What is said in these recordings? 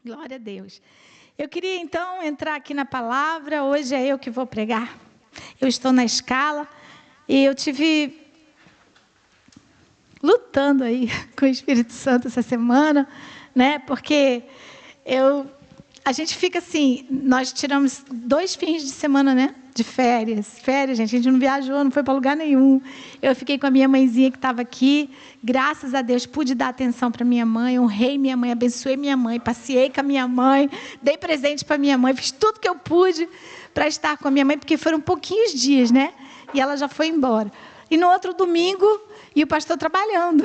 Glória a Deus. Eu queria, então, entrar aqui na palavra. Hoje é eu que vou pregar. Eu estou na escala e eu tive lutando aí com o Espírito Santo essa semana, né? Porque a gente fica assim, nós tiramos 2 fins de semana, né? De férias. Férias, gente, a gente não viajou, não foi para lugar nenhum. Eu fiquei com a minha mãezinha que estava aqui. Graças a Deus, pude dar atenção para minha mãe, honrei minha mãe, abençoei minha mãe, passeei com a minha mãe, dei presente para minha mãe, fiz tudo que eu pude para estar com a minha mãe, porque foram pouquinhos dias, né? E ela já foi embora. E no outro domingo, e o pastor trabalhando.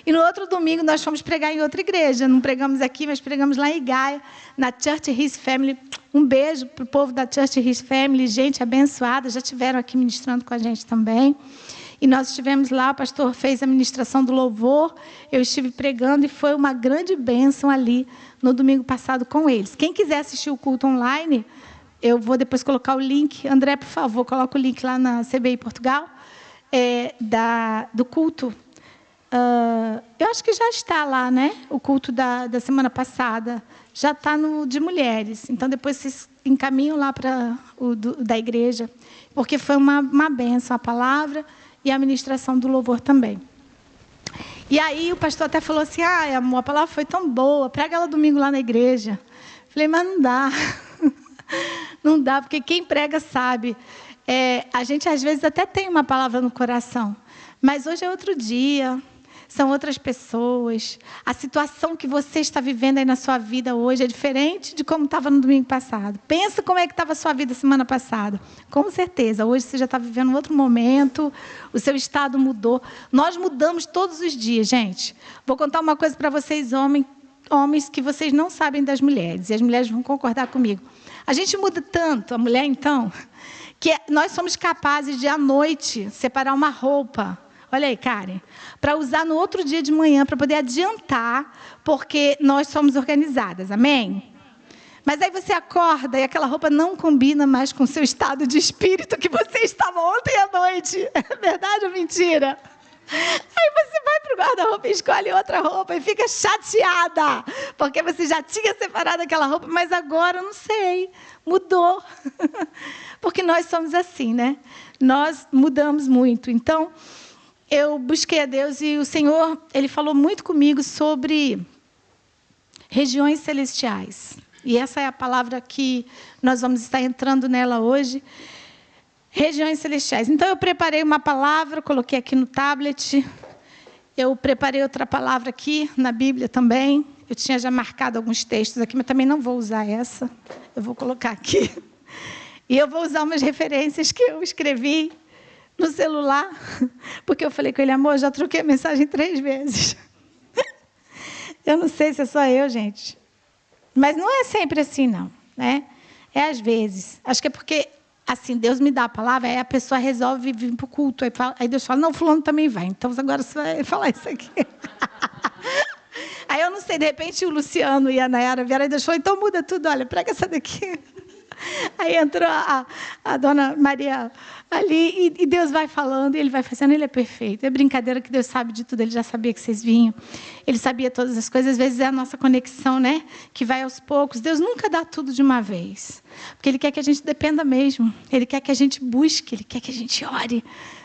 E no outro domingo nós fomos pregar em outra igreja. Não pregamos aqui, mas pregamos lá em Gaia, na Church His Family. Um beijo para o povo da Church His Family, gente abençoada, já estiveram aqui ministrando com a gente também. E nós estivemos lá, o pastor fez a ministração do louvor, eu estive pregando e foi uma grande bênção ali no domingo passado com eles. Quem quiser assistir o culto online, eu vou depois colocar o link. André, por favor, coloca o link lá na CBI Portugal. Do culto, eu acho que já está lá, né? O culto da semana passada já está no de mulheres. Então depois vocês encaminham lá para o da igreja, porque foi uma bênção a palavra e a ministração do louvor também. E aí o pastor até falou assim: amor, a palavra foi tão boa, prega ela domingo lá na igreja. Falei, mas não dá, não dá, porque quem prega sabe. A gente, às vezes, até tem uma palavra no coração, mas hoje é outro dia, são outras pessoas. A situação que você está vivendo aí na sua vida hoje é diferente de como estava no domingo passado. Pensa como é que estava a sua vida semana passada. Com certeza, hoje você já está vivendo um outro momento, o seu estado mudou. Nós mudamos todos os dias, gente. Vou contar uma coisa para vocês, homens, que vocês não sabem das mulheres, e as mulheres vão concordar comigo. A gente muda tanto, a mulher, então, que nós somos capazes de, à noite, separar uma roupa, olha aí, Karen, para usar no outro dia de manhã, para poder adiantar, porque nós somos organizadas, amém? Mas aí você acorda e aquela roupa não combina mais com o seu estado de espírito que você estava ontem à noite. É verdade ou mentira? Aí você vai para o guarda-roupa e escolhe outra roupa e fica chateada, porque você já tinha separado aquela roupa, mas agora, não sei, mudou. Porque nós somos assim, né? Nós mudamos muito. Então, eu busquei a Deus e o Senhor, Ele falou muito comigo sobre regiões celestiais. E essa é a palavra que nós vamos estar entrando nela hoje. Regiões celestiais. Então, eu preparei uma palavra, coloquei aqui no tablet. Eu preparei outra palavra aqui na Bíblia também. Eu tinha já marcado alguns textos aqui, mas também não vou usar essa. Eu vou colocar aqui. E eu vou usar umas referências que eu escrevi no celular, porque eu falei com ele, amor, já troquei a mensagem 3 vezes. Eu não sei se é só eu, gente. Mas não é sempre assim, não, né? É às vezes. Acho que é porque, assim, Deus me dá a palavra, aí a pessoa resolve vir para o culto. Aí Deus fala, não, fulano também vai. Então, agora você vai falar isso aqui. Aí eu não sei, de repente o Luciano e a Nayara vieram e Deus falou, então muda tudo, olha, prega essa daqui. Aí entrou a dona Maria ali e Deus vai falando e Ele vai fazendo, Ele é perfeito. É brincadeira que Deus sabe de tudo, Ele já sabia que vocês vinham. Ele sabia todas as coisas, às vezes é a nossa conexão, né? Que vai aos poucos. Deus nunca dá tudo de uma vez, porque Ele quer que a gente dependa mesmo. Ele quer que a gente busque, Ele quer que a gente ore.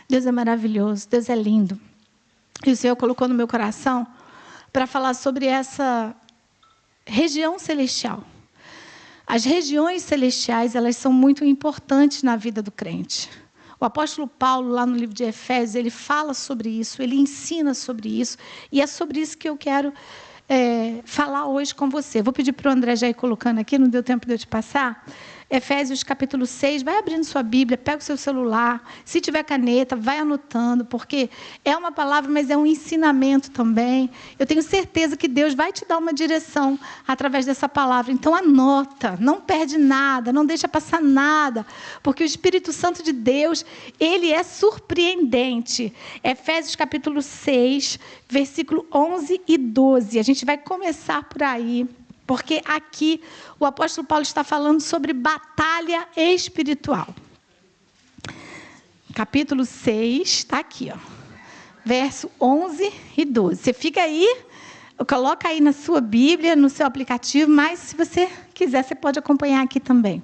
Deus é maravilhoso, Deus é lindo. E o Senhor colocou no meu coração para falar sobre essa região celestial. As regiões celestiais, elas são muito importantes na vida do crente. O apóstolo Paulo, lá no livro de Efésios, ele fala sobre isso, ele ensina sobre isso, e é sobre isso que eu quero falar hoje com você. Vou pedir para o André já ir colocando aqui, não deu tempo de eu te passar. Efésios capítulo 6, vai abrindo sua Bíblia, pega o seu celular, se tiver caneta, vai anotando, porque é uma palavra, mas é um ensinamento também. Eu tenho certeza que Deus vai te dar uma direção através dessa palavra. Então anota, não perde nada, não deixa passar nada, porque o Espírito Santo de Deus, Ele é surpreendente. Efésios capítulo 6, versículo 11 e 12. A gente vai começar por aí. Porque aqui o apóstolo Paulo está falando sobre batalha espiritual. Capítulo 6, está aqui, ó, verso 11 e 12. Você fica aí Coloca aí na sua Bíblia, no seu aplicativo, mas se você quiser, você pode acompanhar aqui também.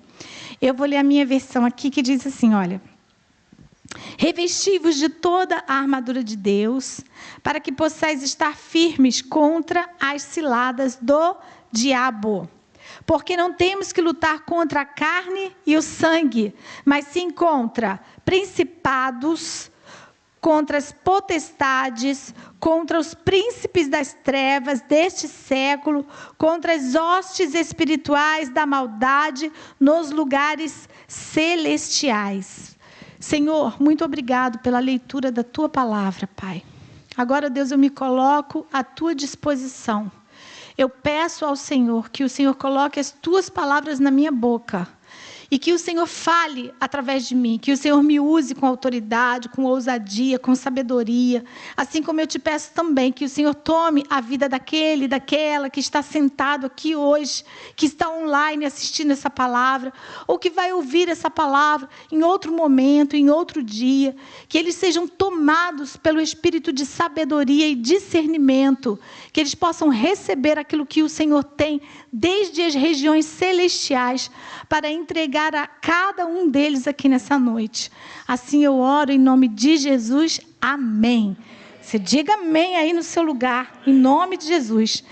Eu vou ler a minha versão aqui, que diz assim, olha. Revesti-vos de toda a armadura de Deus, para que possais estar firmes contra as ciladas do diabo. Porque não temos que lutar contra a carne e o sangue, mas sim contra principados, contra as potestades, contra os príncipes das trevas deste século, contra as hostes espirituais da maldade nos lugares celestiais. Senhor, muito obrigado pela leitura da Tua palavra, Pai. Agora, Deus, eu me coloco à Tua disposição. Eu peço ao Senhor que o Senhor coloque as Tuas palavras na minha boca e que o Senhor fale através de mim, que o Senhor me use com autoridade, com ousadia, com sabedoria, assim como eu te peço também que o Senhor tome a vida daquele, daquela que está sentado aqui hoje, que está online assistindo essa palavra, ou que vai ouvir essa palavra em outro momento, em outro dia, que eles sejam tomados pelo espírito de sabedoria e discernimento, que eles possam receber aquilo que o Senhor tem desde as regiões celestiais para entregar a cada um deles aqui nessa noite. Assim eu oro em nome de Jesus. Amém. Você diga amém aí no seu lugar, em nome de Jesus.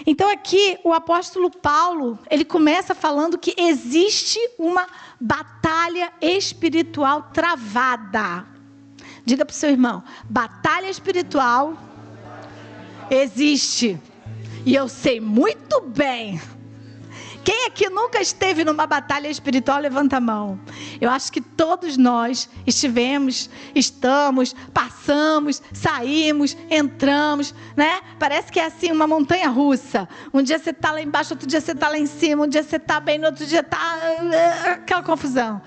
Então aqui o apóstolo Paulo, ele começa falando que existe uma batalha espiritual travada. Diga para o seu irmão, batalha espiritual existe. E eu sei muito bem. Quem aqui nunca esteve numa batalha espiritual, levanta a mão. Eu acho que todos nós estivemos, estamos, passamos, saímos, entramos, né? Parece que é assim, uma montanha russa. Um dia você está lá embaixo, outro dia você está lá em cima, um dia você está bem, no outro dia está aquela confusão.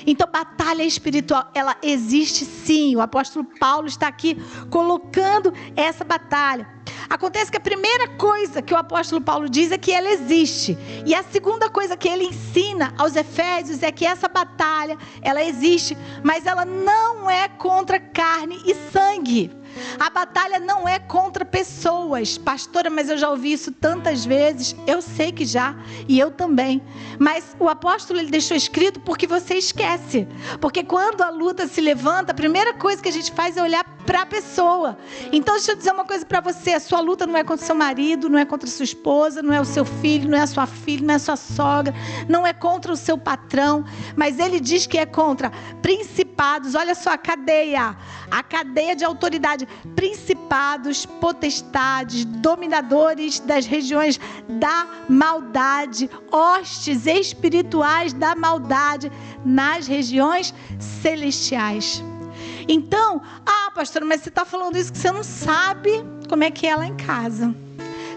Então, batalha espiritual, ela existe sim. O apóstolo Paulo está aqui colocando essa batalha. Acontece que a primeira coisa que o apóstolo Paulo diz é que ela existe. E a segunda coisa que ele ensina aos Efésios é que essa batalha, ela existe, mas ela não é contra carne e sangue. A batalha não é contra pessoas. Pastora, mas eu já ouvi isso tantas vezes. Eu sei que já, e eu também. Mas o apóstolo, ele deixou escrito porque você esquece. Porque quando a luta se levanta, a primeira coisa que a gente faz é olhar para a pessoa. Então deixa eu dizer uma coisa para você. A sua luta não é contra o seu marido, não é contra a sua esposa, não é o seu filho, não é a sua filha, não é a sua sogra, não é contra o seu patrão, mas ele diz que é contra principados. Olha só a cadeia de autoridade. Principados, potestades, dominadores das regiões da maldade, hostes espirituais da maldade nas regiões celestiais. Então, pastora, mas você está falando isso que você não sabe como é que é lá em casa.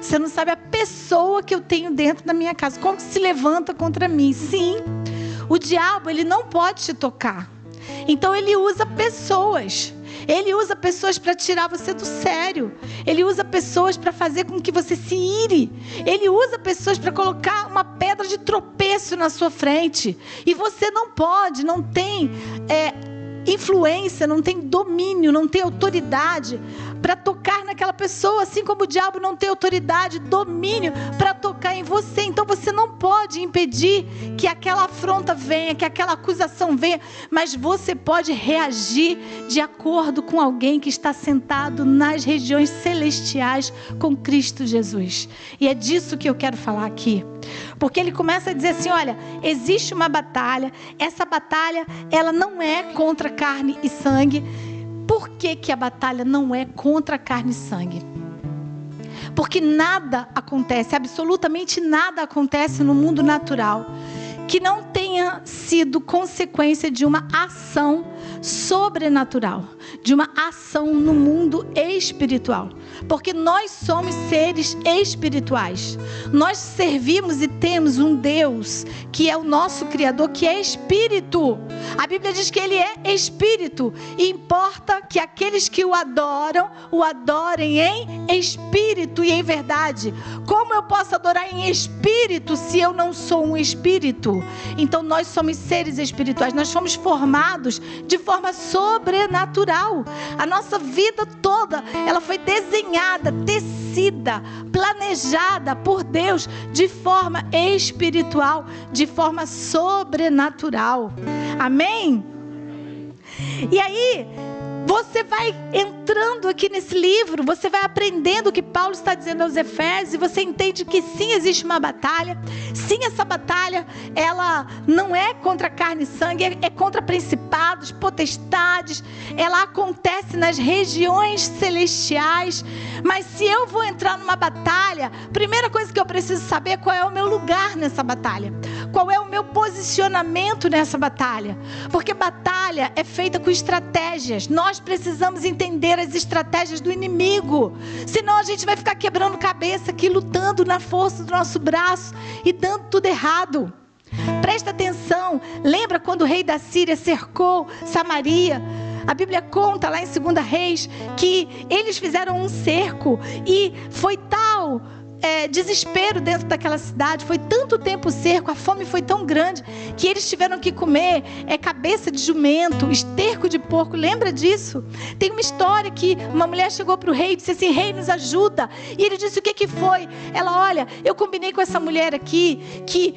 Você não sabe a pessoa que eu tenho dentro da minha casa, como se levanta contra mim. Sim, o diabo, ele não pode te tocar. Então ele usa pessoas. Ele usa pessoas para tirar você do sério. Ele usa pessoas para fazer com que você se ire. Ele usa pessoas para colocar uma pedra de tropeço na sua frente. E você não pode, não tem influência, não tem domínio, não tem autoridade para tocar naquela pessoa, assim como o diabo não tem autoridade, domínio para tocar em você. Então você não pode impedir que aquela afronta venha, que aquela acusação venha, mas você pode reagir de acordo com alguém que está sentado nas regiões celestiais com Cristo Jesus. E é disso que eu quero falar aqui. Porque ele começa a dizer assim, olha, existe uma batalha, essa batalha, ela não é contra carne e sangue. Por que a batalha não é contra carne e sangue? Porque nada acontece, absolutamente nada acontece no mundo natural que não tenha sido consequência de uma ação sobrenatural, de uma ação no mundo espiritual. Porque nós somos seres espirituais. Nós servimos e temos um Deus que é o nosso Criador, que é Espírito. A Bíblia diz que Ele é Espírito. E importa que aqueles que o adorem em Espírito e em verdade. Como eu posso adorar em Espírito se eu não sou um Espírito? Então nós somos seres espirituais. Nós fomos formados de forma sobrenatural. A nossa vida toda, ela foi desenhada, tecida, planejada planejada por Deus de forma espiritual, de forma sobrenatural. Amém? E aí, você vai entrando aqui nesse livro, você vai aprendendo o que Paulo está dizendo aos Efésios, e você entende que sim, existe uma batalha. Sim, essa batalha, ela não é contra carne e sangue, é contra principados, potestades. Ela acontece nas regiões celestiais. Mas se eu vou entrar numa batalha, primeira coisa que eu preciso saber é qual é o meu lugar nessa batalha. Qual é o meu posicionamento nessa batalha? Porque batalha é feita com estratégias. Nós precisamos entender as estratégias do inimigo. Senão a gente vai ficar quebrando cabeça aqui, lutando na força do nosso braço e dando tudo errado. Presta atenção. Lembra quando o rei da Síria cercou Samaria? A Bíblia conta lá em 2 Reis que eles fizeram um cerco e foi tal desespero dentro daquela cidade, foi tanto tempo o cerco, a fome foi tão grande que eles tiveram que comer cabeça de jumento, esterco de porco. Lembra disso? Tem uma história que uma mulher chegou para o rei e disse assim: rei, nos ajuda. E ele disse: o que foi? Ela: olha, eu combinei com essa mulher aqui que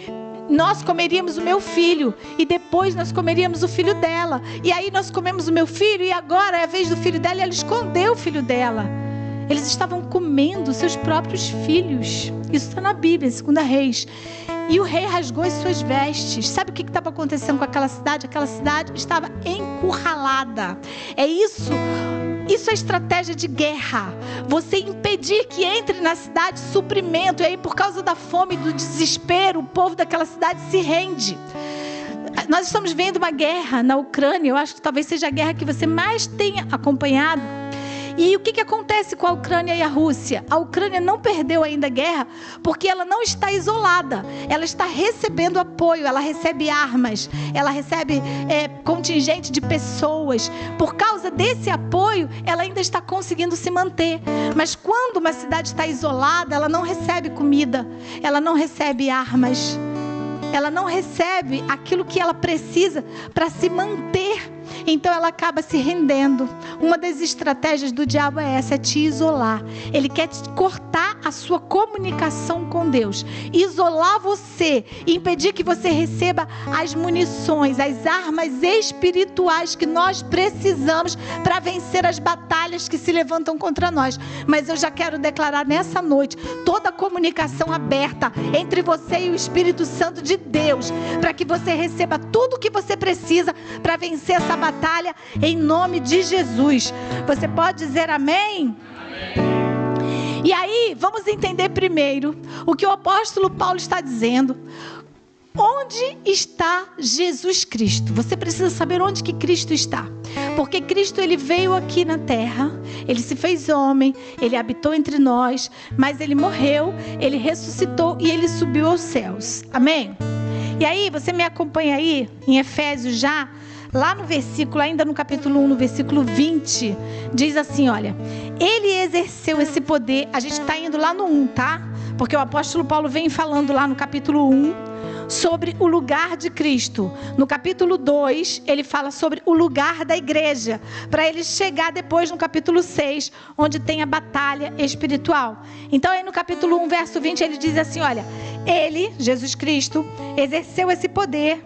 nós comeríamos o meu filho e depois nós comeríamos o filho dela, e aí nós comemos o meu filho e agora é a vez do filho dela, e ela escondeu o filho dela. Eles estavam comendo seus próprios filhos. Isso está na Bíblia, em 2 Reis. E o rei rasgou as suas vestes. Sabe o que estava acontecendo com aquela cidade? Aquela cidade estava encurralada. Isso é estratégia de guerra. Você impedir que entre na cidade suprimento. E aí, por causa da fome e do desespero, o povo daquela cidade se rende. Nós estamos vendo uma guerra na Ucrânia. Eu acho que talvez seja a guerra que você mais tenha acompanhado. E o que acontece com a Ucrânia e a Rússia? A Ucrânia não perdeu ainda a guerra porque ela não está isolada. Ela está recebendo apoio, ela recebe armas, ela recebe contingente de pessoas. Por causa desse apoio, ela ainda está conseguindo se manter. Mas quando uma cidade está isolada, ela não recebe comida, ela não recebe armas, ela não recebe aquilo que ela precisa para se manter. Então ela acaba se rendendo. Uma das estratégias do diabo é essa, é te isolar. Ele quer te cortar a sua comunicação com Deus, isolar você, impedir que você receba as munições, as armas espirituais que nós precisamos para vencer as batalhas que se levantam contra nós. Mas eu já quero declarar nessa noite toda a comunicação aberta entre você e o Espírito Santo de Deus, para que você receba tudo o que você precisa para vencer essa batalha, em nome de Jesus. Você pode dizer amém? Amém. E aí, vamos entender primeiro o que o apóstolo Paulo está dizendo. Onde está Jesus Cristo? Você precisa saber onde que Cristo está. Porque Cristo, ele veio aqui na terra, ele se fez homem, ele habitou entre nós, mas ele morreu, ele ressuscitou e ele subiu aos céus. Amém? E aí, você me acompanha aí em Efésios já? Lá no versículo, ainda no capítulo 1, no versículo 20, diz assim, olha: ele exerceu esse poder. A gente está indo lá no 1, tá? Porque o apóstolo Paulo vem falando lá no capítulo 1 sobre o lugar de Cristo. No capítulo 2, ele fala sobre o lugar da igreja, para ele chegar depois no capítulo 6, onde tem a batalha espiritual. Então aí no capítulo 1, verso 20, ele diz assim, olha: ele, Jesus Cristo, exerceu esse poder...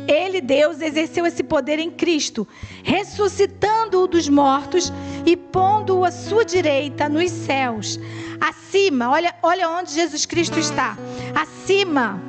Ele, Deus, exerceu esse poder em Cristo, ressuscitando-o dos mortos e pondo-o à sua direita nos céus. Acima, olha onde Jesus Cristo está. Acima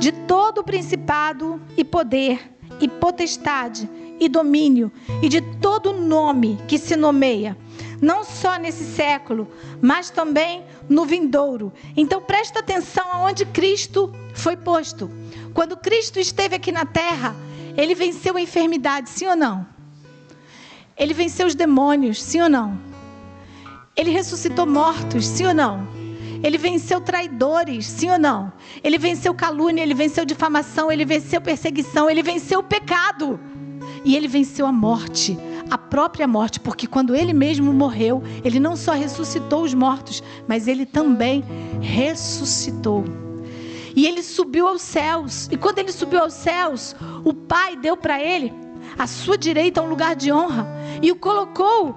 de todo principado e poder e potestade e domínio e de todo nome que se nomeia, não só nesse século, mas também no vindouro. Então presta atenção aonde Cristo foi posto. Quando Cristo esteve aqui na terra, ele venceu a enfermidade, sim ou não? Ele venceu os demônios, sim ou não? Ele ressuscitou mortos, sim ou não? Ele venceu traidores, sim ou não? Ele venceu calúnia, ele venceu difamação, ele venceu perseguição, ele venceu o pecado. E ele venceu a morte, a própria morte, porque quando ele mesmo morreu, ele não só ressuscitou os mortos, mas ele também ressuscitou. E ele subiu aos céus. E quando ele subiu aos céus, o Pai deu para ele, à sua direita, um lugar de honra. E o colocou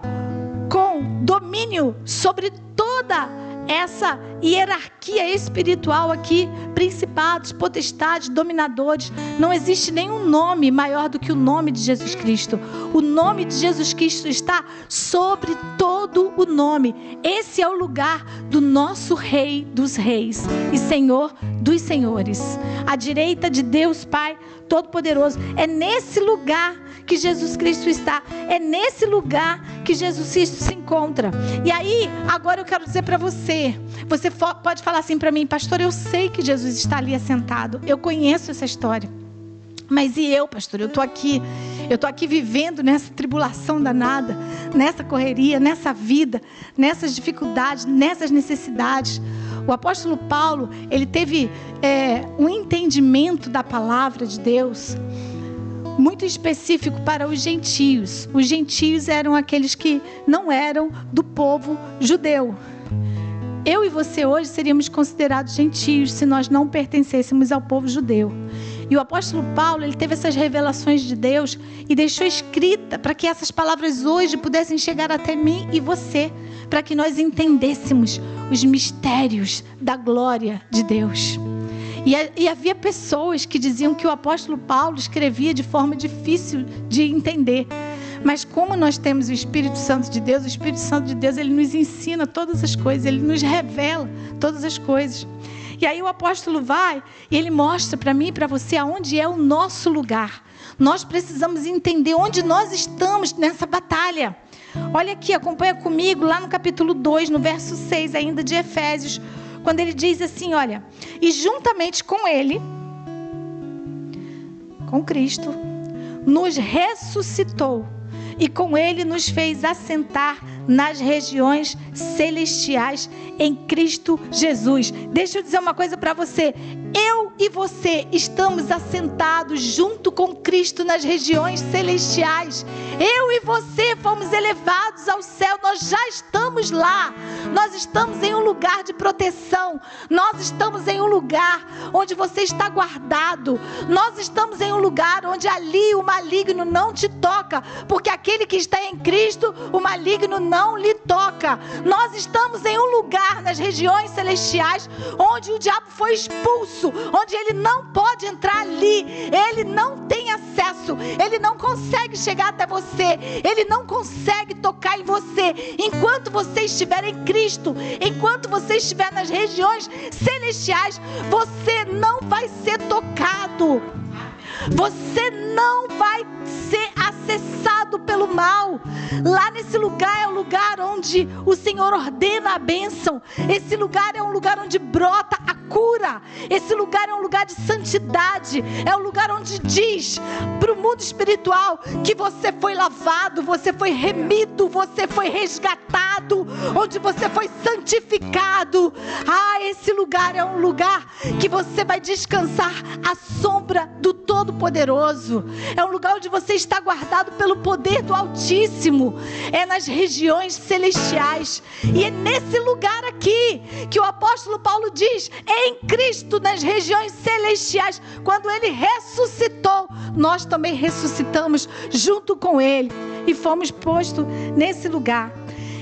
com domínio sobre toda essa hierarquia espiritual aqui, principados, potestades, dominadores. Não existe nenhum nome maior do que o nome de Jesus Cristo. O nome de Jesus Cristo está sobre todo o nome. Esse é o lugar do nosso Rei dos Reis e Senhor dos Senhores. À direita de Deus Pai Todo-Poderoso. É nesse lugar que Jesus Cristo está. É nesse lugar que Jesus Cristo se encontra. E aí, agora eu quero dizer para você. Você pode falar assim para mim: pastor, eu sei que Jesus está ali assentado. Eu conheço essa história. Mas e eu, pastor? Eu estou aqui vivendo nessa tribulação danada, nessa correria, nessa vida, nessas dificuldades, nessas necessidades. O apóstolo Paulo, ele teve um entendimento da palavra de Deus muito específico para os gentios. Os gentios eram aqueles que não eram do povo judeu. Eu e você hoje seríamos considerados gentios se nós não pertencêssemos ao povo judeu. E o apóstolo Paulo, ele teve essas revelações de Deus e deixou escrita para que essas palavras hoje pudessem chegar até mim e você, para que nós entendêssemos os mistérios da glória de Deus. E havia pessoas que diziam que o apóstolo Paulo escrevia de forma difícil de entender. Mas como nós temos o Espírito Santo de Deus, o Espírito Santo de Deus, ele nos ensina todas as coisas, ele nos revela todas as coisas. E aí o apóstolo vai e ele mostra para mim e para você aonde é o nosso lugar. Nós precisamos entender onde nós estamos nessa batalha. Olha aqui, acompanha comigo lá no capítulo 2, no verso 6 ainda de Efésios, quando ele diz assim, olha: e juntamente com ele, com Cristo, nos ressuscitou e com ele nos fez assentar nas regiões celestiais em Cristo Jesus. Deixa eu dizer uma coisa para você. Eu e você estamos assentados junto com Cristo nas regiões celestiais. Eu e você fomos elevados ao céu. Nós já estamos lá. Nós estamos em um lugar de proteção. Nós estamos em um lugar onde você está guardado. Nós estamos em um lugar onde ali o maligno não te toca, porque aquele que está em Cristo, o maligno não lhe toca. Nós estamos em um lugar nas regiões celestiais onde o diabo foi expulso, onde ele não pode entrar ali, ele não tem acesso, ele não consegue chegar até você, ele não consegue tocar em você. Enquanto você estiver em Cristo, enquanto você estiver nas regiões celestiais, você não vai ser tocado. Você não vai ser acessado pelo mal. Lá nesse lugar é o lugar onde o Senhor ordena a bênção. Esse lugar é um lugar onde brota a cura. Esse lugar é um lugar de santidade. É um lugar onde diz para o mundo espiritual que você foi lavado, você foi remido, você foi resgatado, onde você foi santificado. Esse lugar é um lugar que você vai descansar à sombra do Todo-Poderoso. É um lugar onde você está guardado pelo poder do Altíssimo. É nas regiões celestiais. E é nesse lugar aqui que o apóstolo Paulo diz: em Cristo, nas regiões celestiais. Quando ele ressuscitou, nós também ressuscitamos junto com ele e fomos postos nesse lugar.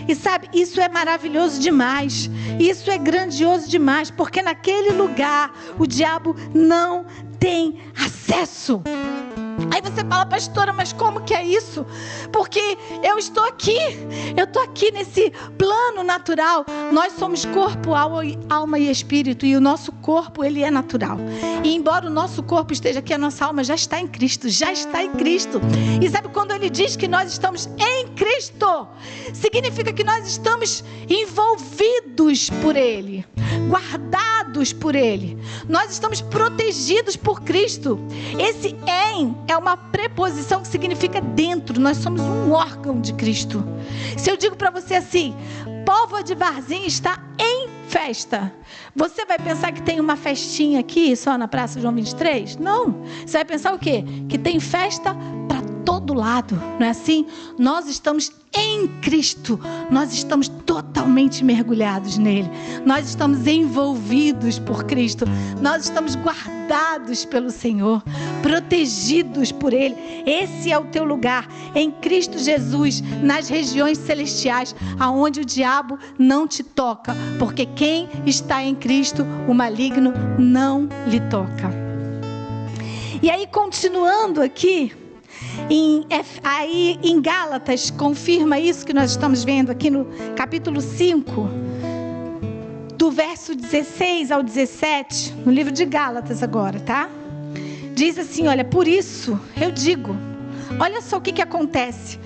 E sabe, isso é maravilhoso demais, isso é grandioso demais, porque naquele lugar o diabo não tem acesso. Aí você fala: pastora, mas como que é isso? Porque eu estou aqui nesse plano natural. Nós somos corpo, alma e espírito, e o nosso corpo, ele é natural. E embora o nosso corpo esteja aqui, a nossa alma já está em Cristo, já está em Cristo. E sabe, quando ele diz que nós estamos em Cristo, significa que nós estamos envolvidos por ele, guardados por ele. Nós estamos protegidos por Cristo. Esse em é uma preposição que significa dentro. Nós somos um órgão de Cristo. Se eu digo para você assim: Póvoa de Varzim está em festa, você vai pensar que tem uma festinha aqui só na Praça João 23? Não. Você vai pensar o quê? Que tem festa para todo lado, não é assim? Nós estamos em Cristo, nós estamos totalmente mergulhados nele, nós estamos envolvidos por Cristo, nós estamos guardados pelo Senhor, protegidos por ele. Esse é o teu lugar, em Cristo Jesus, nas regiões celestiais, aonde o diabo não te toca, porque quem está em Cristo, o maligno não lhe toca. E aí, continuando aqui, em Gálatas, confirma isso que nós estamos vendo aqui no capítulo 5, do verso 16 ao 17, no livro de Gálatas agora, tá? Diz assim, olha, por isso eu digo, olha só o que acontece.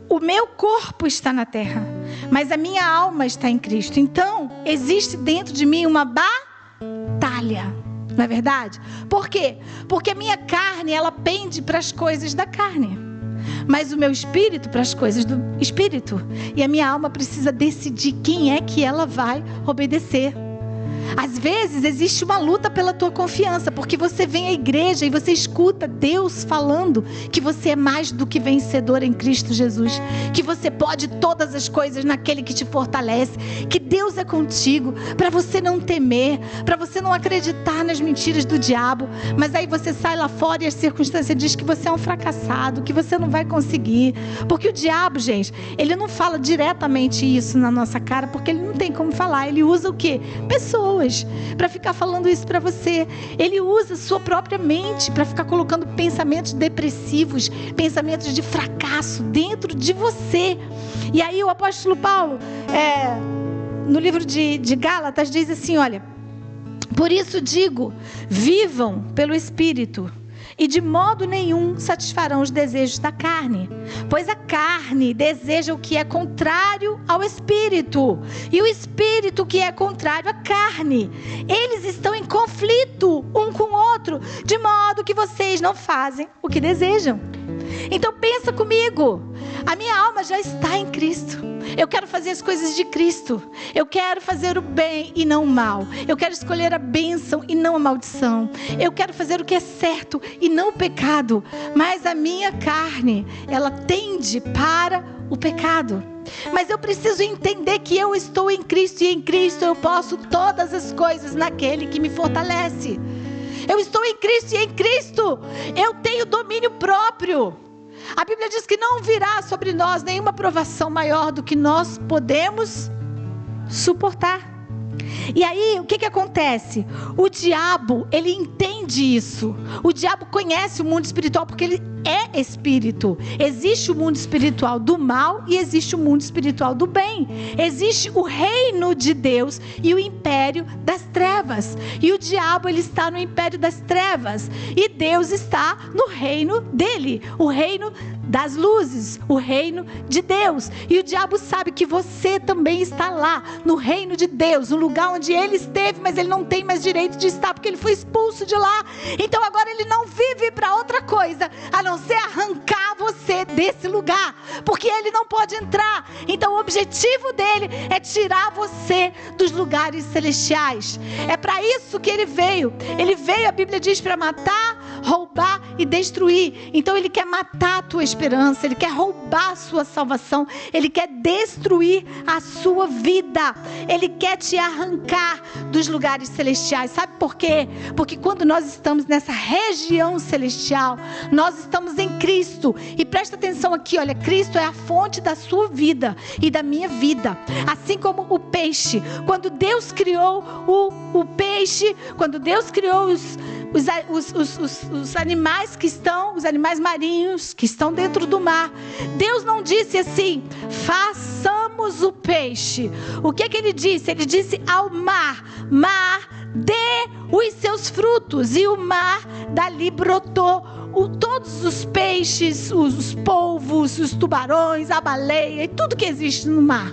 O meu corpo está na terra, mas a minha alma está em Cristo. Então, existe dentro de mim uma batalha. Não é verdade? Por quê? Porque a minha carne, ela pende para as coisas da carne, mas o meu espírito para as coisas do espírito. E a minha alma precisa decidir quem é que ela vai obedecer. Às vezes existe uma luta pela tua confiança, porque você vem à igreja e você escuta Deus falando que você é mais do que vencedor em Cristo Jesus, que você pode todas as coisas naquele que te fortalece, que Deus é contigo, para você não temer, para você não acreditar nas mentiras do diabo. Mas aí você sai lá fora e a circunstância diz que você é um fracassado, que você não vai conseguir, porque o diabo, gente, ele não fala diretamente isso na nossa cara, porque ele não tem como falar. Ele usa o quê? Pessoas para ficar falando isso para você. Ele usa sua própria mente para ficar colocando pensamentos depressivos, pensamentos de fracasso dentro de você. E aí o apóstolo Paulo, no livro de Gálatas, diz assim, olha, por isso digo, vivam pelo Espírito, e de modo nenhum satisfarão os desejos da carne, pois a carne deseja o que é contrário ao Espírito, e o Espírito que é contrário à carne. Eles estão em conflito um com o outro, de modo que vocês não fazem o que desejam. Então pensa comigo, a minha alma já está em Cristo. Eu quero fazer as coisas de Cristo. Eu quero fazer o bem e não o mal. Eu quero escolher a bênção e não a maldição. Eu quero fazer o que é certo e não o pecado. Mas a minha carne, ela tende para o pecado. Mas eu preciso entender que eu estou em Cristo, e em Cristo eu posso todas as coisas naquele que me fortalece. Eu estou em Cristo, e em Cristo eu tenho domínio próprio. A Bíblia diz que não virá sobre nós nenhuma provação maior do que nós podemos suportar. E aí, o que acontece? O diabo, ele entende isso. O diabo conhece o mundo espiritual porque ele é espírito. Existe o mundo espiritual do mal e existe o mundo espiritual do bem. Existe o reino de Deus e o império das trevas. E o diabo, ele está no império das trevas. E Deus está no reino dele, o reino das luzes, o reino de Deus. E o diabo sabe que você também está lá, no reino de Deus, no lugar onde ele esteve, mas ele não tem mais direito de estar, porque ele foi expulso de lá. Então agora ele não vive para outra coisa, a não ser arrancar você desse lugar, porque ele não pode entrar. Então o objetivo dele é tirar você dos lugares celestiais. É para isso que ele veio. Ele veio, a Bíblia diz, para matar, roubar e destruir. Então ele quer matar a tua esperança, ele quer roubar a sua salvação, ele quer destruir a sua vida, ele quer te arrancar dos lugares celestiais. Sabe por quê? Porque quando nós estamos nessa região celestial, nós estamos em Cristo. E presta atenção aqui, olha, Cristo é a fonte da sua vida e da minha vida. Assim como o peixe, quando Deus criou o peixe, quando Deus criou os animais que estão, os animais marinhos que estão dentro do mar, Deus não disse assim, façamos o peixe. O que ele disse? Ele disse ao mar, mar, dê os seus frutos. E o mar dali brotou todos os peixes, os polvos, os tubarões, a baleia e tudo que existe no mar.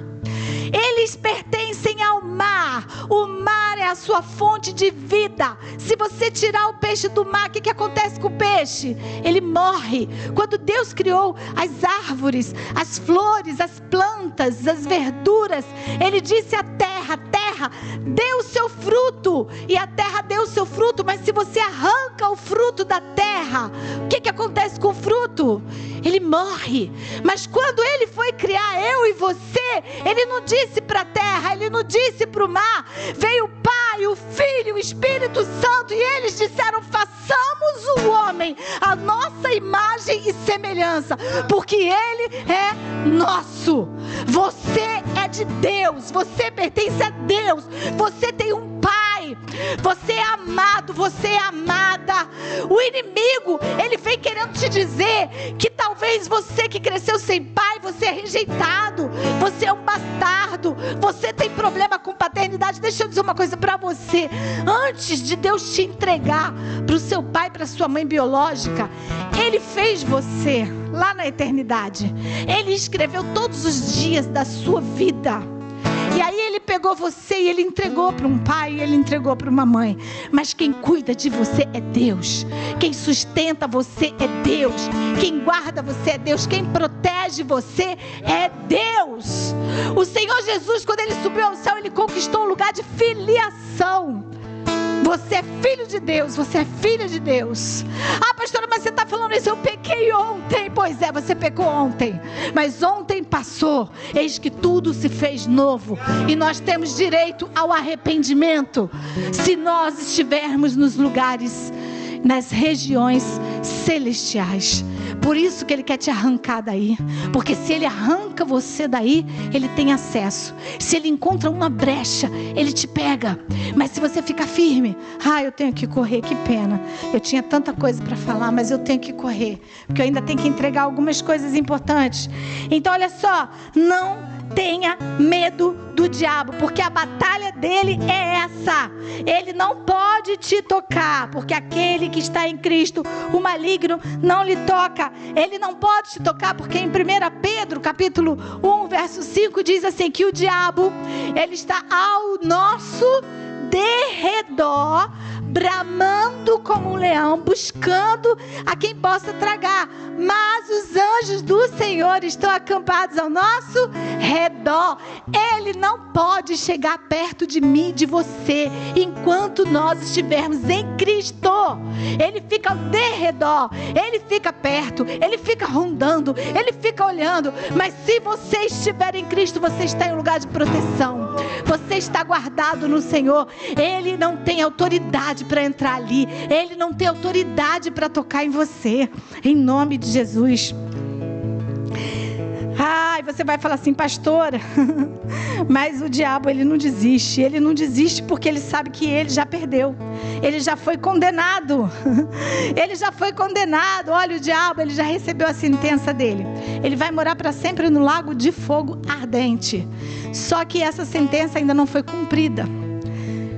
Eles pertencem ao mar. O mar é a sua fonte de vida. Se você tirar o peixe do mar, o que acontece com o peixe? Ele morre. Quando Deus criou as árvores, as flores, as plantas, as verduras, Ele disse à terra, terra, dê o seu fruto. E a terra deu o seu fruto, mas se você arranca o fruto da terra, o que acontece com o fruto? Ele morre. Mas quando Ele foi criar eu e você, Ele não disse para a terra, Ele não disse para o mar. Veio o Pai, o Filho, o Espírito Santo, e eles disseram: façamos o homem a nossa imagem e semelhança, porque Ele é nosso. Você é de Deus, você pertence a Deus, você tem um Pai, você é amado, você é amada. O inimigo, ele vem querendo te dizer que talvez você que cresceu sem pai, você é rejeitado, você é um bastardo, você tem problema com paternidade. Deixa eu dizer uma coisa para você: antes de Deus te entregar para o seu pai, para sua mãe biológica, Ele fez você lá na eternidade. Ele escreveu todos os dias da sua vida. E aí Ele pegou você e Ele entregou para um pai, Ele entregou para uma mãe. Mas quem cuida de você é Deus. Quem sustenta você é Deus. Quem guarda você é Deus. Quem protege você é Deus. O Senhor Jesus, quando Ele subiu ao céu, Ele conquistou um lugar de filiação. Você é filho de Deus, você é filha de Deus. Ah, pastora, mas você está falando isso, eu pequei ontem. Pois é, você pecou ontem, mas ontem passou. Eis que tudo se fez novo, e nós temos direito ao arrependimento, se nós estivermos nos lugares, nas regiões celestiais. Por isso que Ele quer te arrancar daí, porque se Ele arranca você daí, Ele tem acesso. Se Ele encontra uma brecha, Ele te pega. Mas se você ficar firme: eu tenho que correr, que pena, eu tinha tanta coisa para falar, mas eu tenho que correr, porque eu ainda tenho que entregar algumas coisas importantes. Então olha só, não tenha medo do diabo, porque a batalha dele é essa. Ele não pode te tocar, porque aquele que está em Cristo, o maligno não lhe toca. Ele não pode te tocar, porque em 1 Pedro, capítulo 1, verso 5, diz assim, que o diabo, ele está ao nosso derredor, bramando como um leão, buscando a quem possa tragar. Mas os anjos do Senhor estão acampados ao nosso redor. Ele não pode chegar perto de mim, de você, enquanto nós estivermos em Cristo. Ele fica ao derredor, ele fica perto, ele fica rondando, ele fica olhando. Mas se você estiver em Cristo, você está em um lugar de proteção, você está guardado no Senhor. Ele não tem autoridade para entrar ali, Ele não tem autoridade para tocar em você, em nome de Jesus. E você vai falar assim: pastora, mas o diabo, ele não desiste porque ele sabe que ele já perdeu, ele já foi condenado, olha, o diabo, ele já recebeu a sentença dele, ele vai morar para sempre no lago de fogo ardente, só que essa sentença ainda não foi cumprida.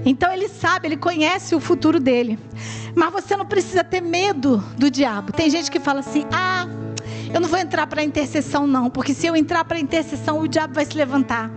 Então ele sabe, ele conhece o futuro dele. Mas você não precisa ter medo do diabo. Tem gente que fala assim: eu não vou entrar para a intercessão não, porque se eu entrar para a intercessão, o diabo vai se levantar.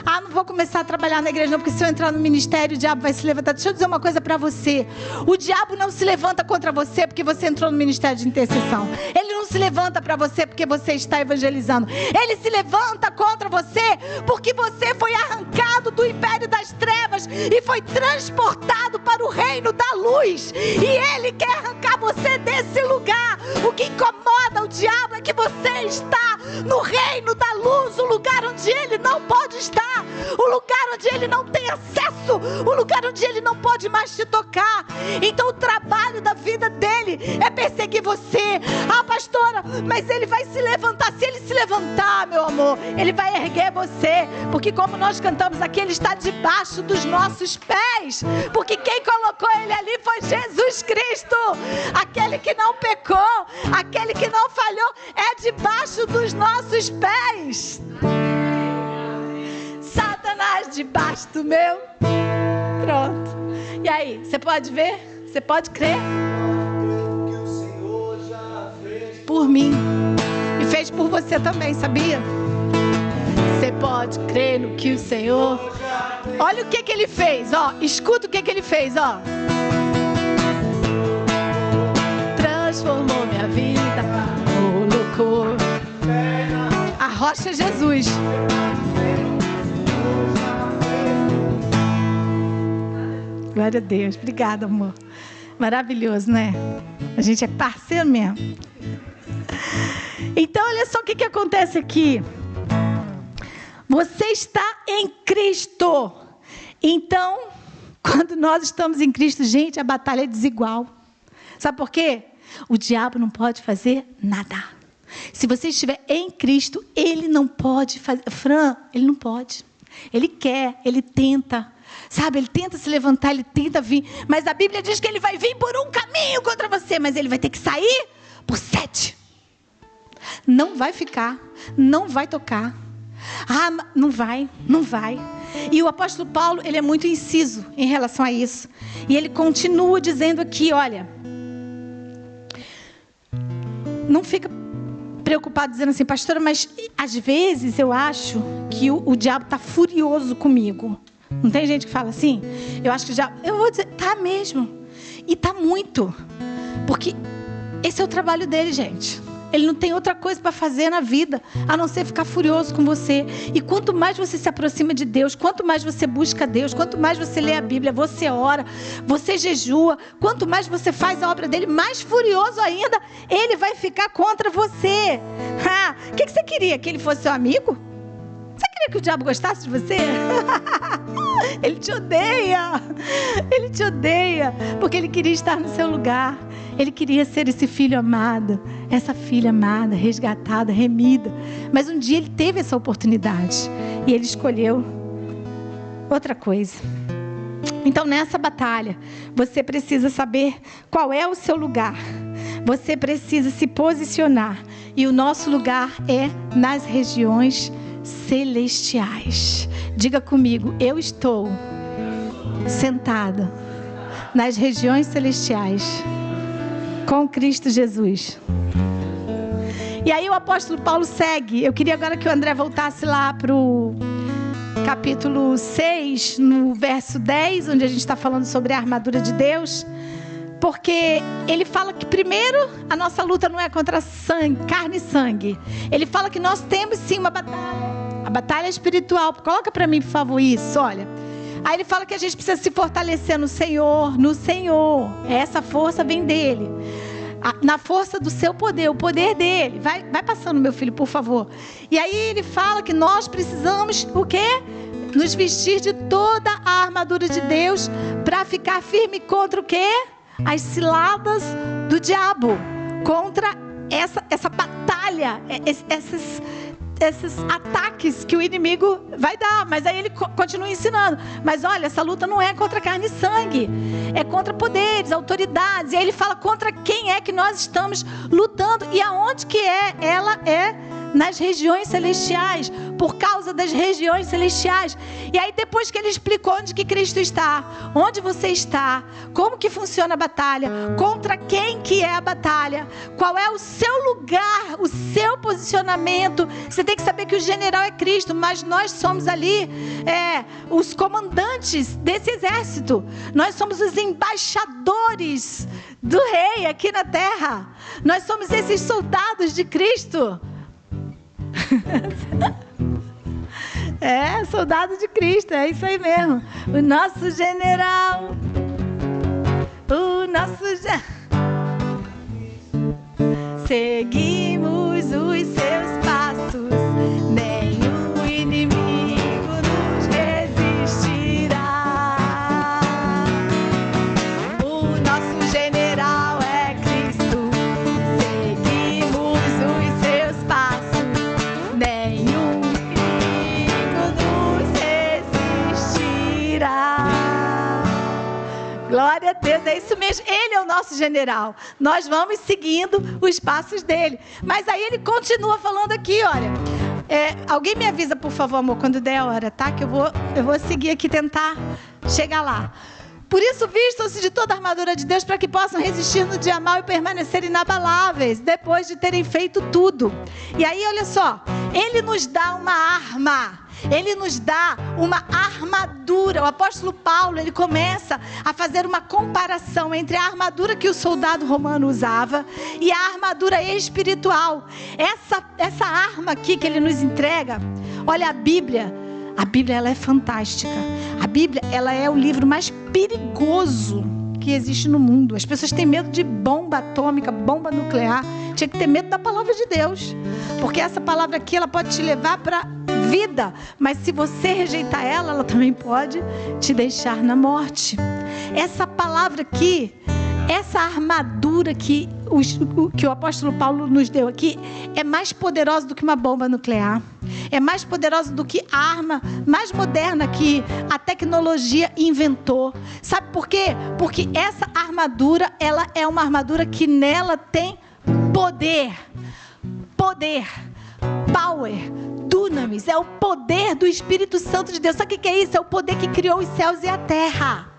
Não vou começar a trabalhar na igreja não, porque se eu entrar no ministério, o diabo vai se levantar. Deixa eu dizer uma coisa para você: o diabo não se levanta contra você porque você entrou no ministério de intercessão. Ele não se levanta para você porque você está evangelizando. Ele se levanta contra você porque você foi arrancado do império das trevas e foi transportado para o reino da luz. E ele quer arrancar você desse lugar. O que incomoda o diabo é que você está no reino da luz, o lugar onde ele não pode estar, o lugar onde ele não tem acesso, o lugar onde ele não pode mais te tocar. Então o trabalho da vida dele é perseguir você. Pastora, mas ele vai se levantar. Se ele se levantar, meu amor, ele vai erguer você, porque como nós cantamos aqui, ele está debaixo dos nossos pés, porque quem colocou ele ali foi Jesus Cristo. Aquele que não pecou, aquele que não falhou, é debaixo dos nossos pés. Satanás debaixo do meu. Pronto. E aí, você pode ver? Você pode crer? Por mim. E fez por você também, sabia? Você pode crer no que o Senhor... Olha o que ele fez, escuta o que ele fez, transformou minha vida, colocou a rocha é Jesus. Glória a Deus, obrigada, amor. Maravilhoso, né? A gente é parceiro mesmo. Então, olha só o que acontece aqui. Você está em Cristo. Então, quando nós estamos em Cristo, gente, a batalha é desigual. Sabe por quê? O diabo não pode fazer nada. Se você estiver em Cristo, ele não pode fazer. Fran, ele não pode. Ele quer, ele tenta. Sabe, ele tenta se levantar, ele tenta vir. Mas a Bíblia diz que ele vai vir por um caminho contra você. Mas ele vai ter que sair por 7. Não vai ficar, não vai tocar. Ah, não vai. E o apóstolo Paulo, ele é muito inciso em relação a isso. E ele continua dizendo aqui, olha, não fica preocupado dizendo assim, pastora, mas às vezes eu acho que o diabo está furioso comigo. Não tem gente que fala assim? Eu acho que o diabo, eu vou dizer, tá mesmo. E tá muito. Porque esse é o trabalho dele, gente. Ele não tem outra coisa para fazer na vida, a não ser ficar furioso com você. E quanto mais você se aproxima de Deus, quanto mais você busca Deus, quanto mais você lê a Bíblia, você ora, você jejua, quanto mais você faz a obra dele, mais furioso ainda, ele vai ficar contra você. O que você queria? Que ele fosse seu amigo? Você queria que o diabo gostasse de você? Ele te odeia. Ele te odeia. Porque ele queria estar no seu lugar. Ele queria ser esse filho amado. Essa filha amada, resgatada, remida. Mas um dia ele teve essa oportunidade. E ele escolheu outra coisa. Então nessa batalha, você precisa saber qual é o seu lugar. Você precisa se posicionar. E o nosso lugar é nas regiões celestiais. Diga comigo, eu estou sentada nas regiões celestiais com Cristo Jesus. E aí o apóstolo Paulo segue. Eu queria agora que o André voltasse lá para o capítulo 6, no verso 10, onde a gente está falando sobre a armadura de Deus. Porque ele fala que primeiro a nossa luta não é contra carne e sangue. Ele fala que nós temos sim uma batalha. A batalha espiritual. Coloca para mim, por favor, isso, olha. Aí ele fala que a gente precisa se fortalecer no Senhor, no Senhor. Essa força vem dele. Na força do seu poder, o poder dele. Vai passando, meu filho, por favor. E aí ele fala que nós precisamos, o quê? Nos vestir de toda a armadura de Deus para ficar firme contra o quê? As ciladas do diabo. Contra essa batalha, esses ataques que o inimigo vai dar. Mas aí ele continua ensinando. Mas olha, essa luta não é contra carne e sangue. É contra poderes, autoridades. E aí ele fala contra quem é que nós estamos lutando. E aonde que é? Ela é nas regiões celestiais. Por causa das regiões celestiais. E aí depois que ele explicou onde que Cristo está, onde você está, como que funciona a batalha, contra quem que é a batalha, qual é o seu lugar, o seu posicionamento. Você tem que saber que o general é Cristo, mas nós somos ali os comandantes desse exército. Nós somos os embaixadores do rei aqui na terra. Nós somos esses soldados de Cristo. Soldado de Cristo, é isso aí mesmo. O nosso general, seguimos os seus passos, nenhum inimigo nos resistirá. O nosso general é Cristo, seguimos os seus passos, nenhum inimigo nos resistirá. Glória a Deus, é isso mesmo. Ele é o nosso general. Nós vamos seguindo os passos dele. Mas aí ele continua falando aqui, olha. Alguém me avisa, por favor, amor, quando der a hora, tá? Que eu vou seguir aqui, tentar chegar lá. Por isso, vistam-se de toda a armadura de Deus para que possam resistir no dia mau e permanecer inabaláveis, depois de terem feito tudo. E aí, olha só, ele nos dá uma arma. Ele nos dá uma armadura. O apóstolo Paulo, ele começa a fazer uma comparação entre a armadura que o soldado romano usava e a armadura espiritual. Essa arma aqui que ele nos entrega, olha, a Bíblia ela é fantástica. A Bíblia, ela é o livro mais perigoso que existe no mundo. As pessoas têm medo de bomba atômica, bomba nuclear. tinha que ter medo da palavra de Deus. Porque essa palavra aqui, ela pode te levar para vida. Mas se você rejeitar ela, ela também pode te deixar na morte. Essa palavra aqui, essa armadura que o apóstolo Paulo nos deu aqui, é mais poderosa do que uma bomba nuclear. É mais poderosa do que a arma mais moderna que a tecnologia inventou. Sabe por quê? Porque essa armadura, ela é uma armadura que nela tem poder. Poder. Power. Dunamis. É o poder do Espírito Santo de Deus. Sabe o que é isso? É o poder que criou os céus e a terra.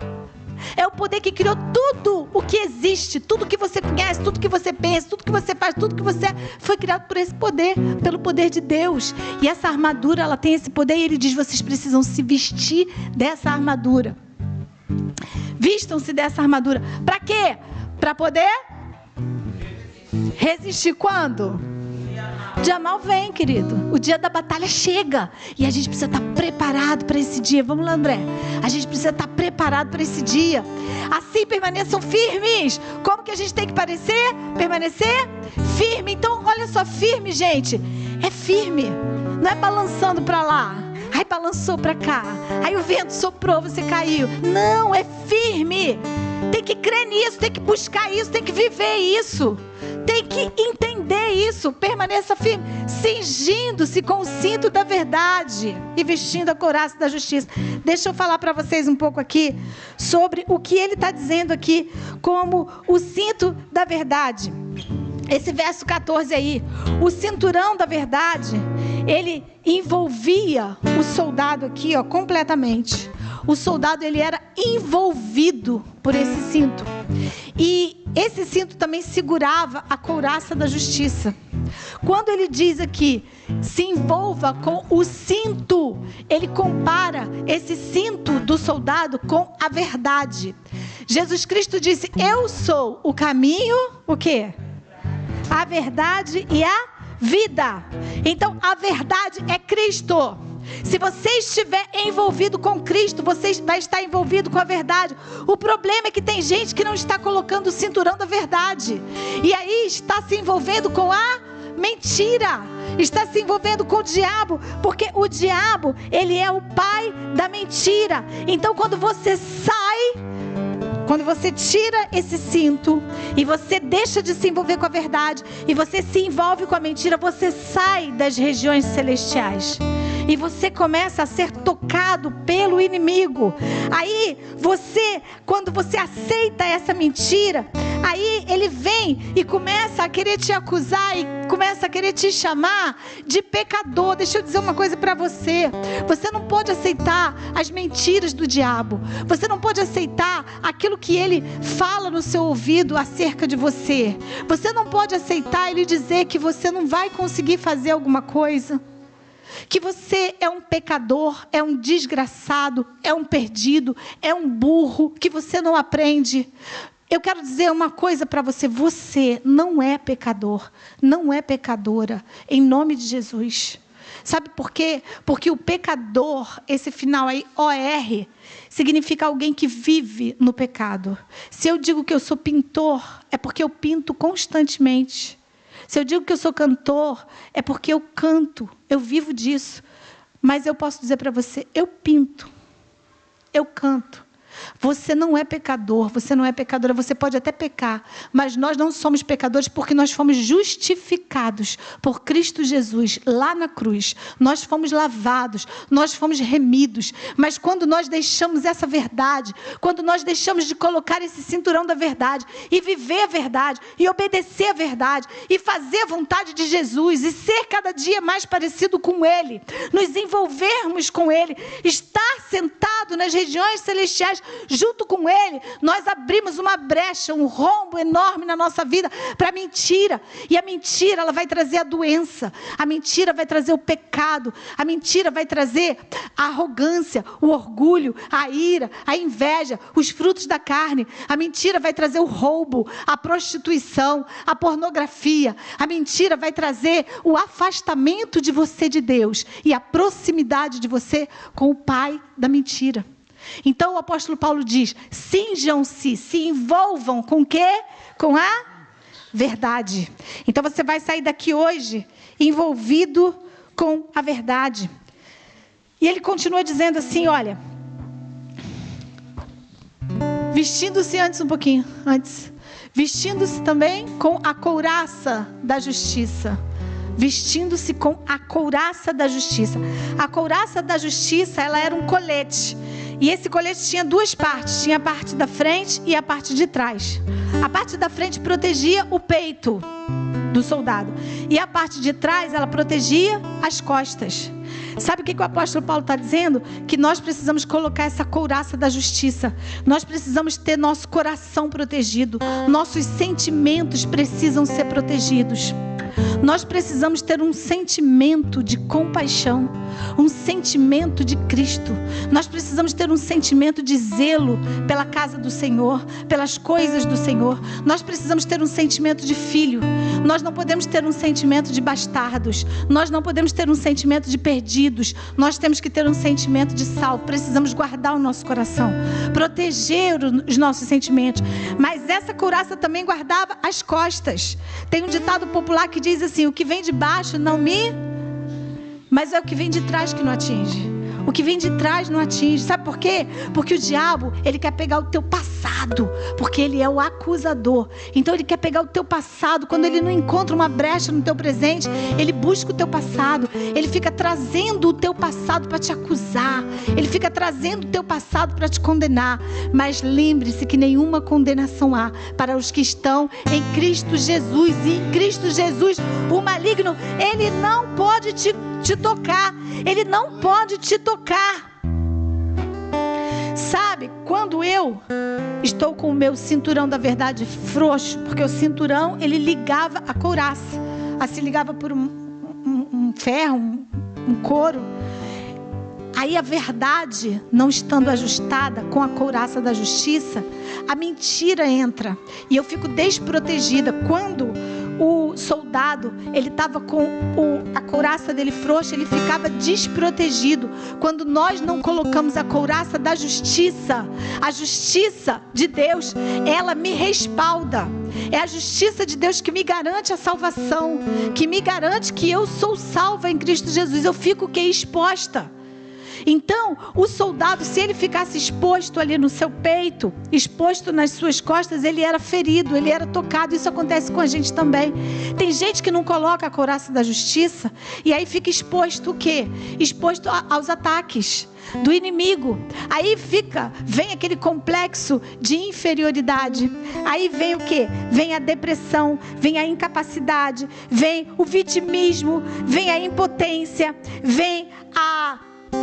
É o poder que criou tudo o que existe, tudo que você conhece, tudo que você pensa, tudo que você faz, tudo que você foi criado por esse poder, pelo poder de Deus. E essa armadura, ela tem esse poder, e ele diz: vocês precisam se vestir dessa armadura. Vistam-se dessa armadura. Para quê? Para poder resistir quando? O dia mal vem, querido. O dia da batalha chega. E a gente precisa estar preparado para esse dia. Vamos lá, André. A gente precisa estar preparado para esse dia. Assim permaneçam firmes. Como que a gente tem que permanecer? Firme. Então, olha só, firme, gente. É firme. Não é balançando para lá. Aí balançou para cá. Aí o vento soprou, você caiu. Não, é firme. Tem que crer nisso, tem que buscar isso, tem que viver isso. Tem que entender isso. Permaneça firme, cingindo-se com o cinto da verdade e vestindo a couraça da justiça. Deixa eu falar para vocês um pouco aqui sobre o que ele está dizendo aqui como o cinto da verdade. Esse verso 14 aí, o cinturão da verdade, ele envolvia o soldado aqui, ó, completamente. O soldado, ele era envolvido por esse cinto. E esse cinto também segurava a couraça da justiça. Quando ele diz aqui, se envolva com o cinto, ele compara esse cinto do soldado com a verdade. Jesus Cristo disse: eu sou o caminho, o quê? A verdade e a vida. Então, a verdade é Cristo. Se você estiver envolvido com Cristo, você vai estar envolvido com a verdade. O problema é que tem gente que não está colocando o cinturão da verdade. E aí está se envolvendo com a mentira. Está se envolvendo com o diabo. Porque o diabo, ele é o pai da mentira. Então, quando você tira esse cinto e você deixa de se envolver com a verdade e você se envolve com a mentira, você sai das regiões celestiais. E você começa a ser tocado pelo inimigo. Aí quando você aceita essa mentira, aí ele vem e começa a querer te acusar e começa a querer te chamar de pecador. Deixa eu dizer uma coisa para você. Você não pode aceitar as mentiras do diabo. Você não pode aceitar aquilo que ele fala no seu ouvido acerca de você. Você não pode aceitar ele dizer que você não vai conseguir fazer alguma coisa, que você é um pecador, é um desgraçado, é um perdido, é um burro, que você não aprende. Eu quero dizer uma coisa para você: você não é pecador, não é pecadora, em nome de Jesus. Sabe por quê? Porque o pecador, esse final aí, OR, significa alguém que vive no pecado. Se eu digo que eu sou pintor, é porque eu pinto constantemente. Se eu digo que eu sou cantor, é porque eu canto, eu vivo disso. Mas eu posso dizer para você, eu pinto, eu canto. Você não é pecador, você não é pecadora, você pode até pecar, mas nós não somos pecadores porque nós fomos justificados por Cristo Jesus lá na cruz. Nós fomos lavados, nós fomos remidos. Mas quando nós deixamos essa verdade, quando nós deixamos de colocar esse cinturão da verdade e viver a verdade e obedecer a verdade e fazer a vontade de Jesus e ser cada dia mais parecido com Ele, nos envolvermos com Ele, estar sentado nas regiões celestiais junto com Ele, nós abrimos uma brecha, um rombo enorme na nossa vida para a mentira. E a mentira, ela vai trazer a doença, a mentira vai trazer o pecado, a mentira vai trazer a arrogância, o orgulho, a ira, a inveja, os frutos da carne. A mentira vai trazer o roubo, a prostituição, a pornografia. A mentira vai trazer o afastamento de você de Deus e a proximidade de você com o pai da mentira. Então o apóstolo Paulo diz: cinjam-se, se envolvam com o quê? Com a verdade. Então você vai sair daqui hoje envolvido com a verdade. E ele continua dizendo assim, olha, vestindo-se vestindo-se também com a couraça da justiça. Vestindo-se com a couraça da justiça. A couraça da justiça, ela era um colete. E esse colete tinha duas partes. Tinha a parte da frente e a parte de trás. A parte da frente protegia o peito do soldado. E a parte de trás, ela protegia as costas. Sabe o que o apóstolo Paulo está dizendo? Que nós precisamos colocar essa couraça da justiça. Nós precisamos ter nosso coração protegido. Nossos sentimentos precisam ser protegidos. Nós precisamos ter um sentimento de compaixão, um sentimento de Cristo. Nós precisamos ter um sentimento de zelo pela casa do Senhor, pelas coisas do Senhor. Nós precisamos ter um sentimento de filho. Nós não podemos ter um sentimento de bastardos. Nós não podemos ter um sentimento de perdidos. Nós temos que ter um sentimento de salvo. Precisamos guardar o nosso coração, proteger os nossos sentimentos. Mas essa couraça também guardava as costas. Tem um ditado popular que diz assim: o que vem de baixo não me... Mas é o que vem de trás que não atinge. O que vem de trás não atinge. Sabe por quê? Porque o diabo, ele quer pegar o teu passado. Porque ele é o acusador. Então ele quer pegar o teu passado. Quando ele não encontra uma brecha no teu presente, ele busca o teu passado. Ele fica trazendo o teu passado para te acusar. Ele fica trazendo o teu passado para te condenar. Mas lembre-se que nenhuma condenação há para os que estão em Cristo Jesus. E em Cristo Jesus, o maligno, ele não pode te tocar. Ele não pode te tocar. Sabe, quando eu estou com o meu cinturão da verdade frouxo, porque o cinturão, ele ligava a couraça, assim ligava por um ferro, um couro. Aí a verdade, não estando ajustada com a couraça da justiça, a mentira entra e eu fico desprotegida. Quando o soldado, ele estava com a couraça dele frouxa, ele ficava desprotegido. Quando nós não colocamos a couraça da justiça, a justiça de Deus, ela me respalda. É a justiça de Deus que me garante a salvação, que me garante que eu sou salva em Cristo Jesus. Eu fico exposta. Então, o soldado, se ele ficasse exposto ali no seu peito, exposto nas suas costas, ele era ferido, ele era tocado. Isso acontece com a gente também. Tem gente que não coloca a couraça da justiça e aí fica exposto o quê? Exposto aos ataques do inimigo. Aí vem aquele complexo de inferioridade. Aí vem o quê? Vem a depressão, vem a incapacidade, vem o vitimismo, vem a impotência, vem a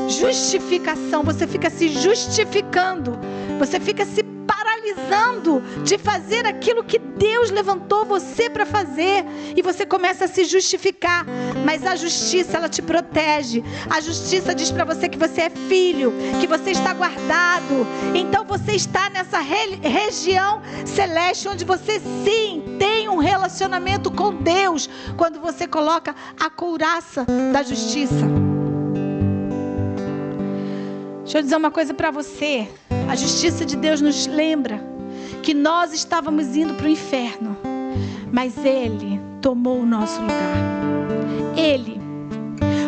justificação. Você fica se justificando, você fica se paralisando de fazer aquilo que Deus levantou você para fazer, e você começa a se justificar. Mas a justiça, ela te protege. A justiça diz para você que você é filho, que você está guardado. Então você está nessa região celeste, onde você sim tem um relacionamento com Deus, quando você coloca a couraça da justiça. Deixa eu dizer uma coisa para você. A justiça de Deus nos lembra que nós estávamos indo para o inferno, mas Ele tomou o nosso lugar. Ele,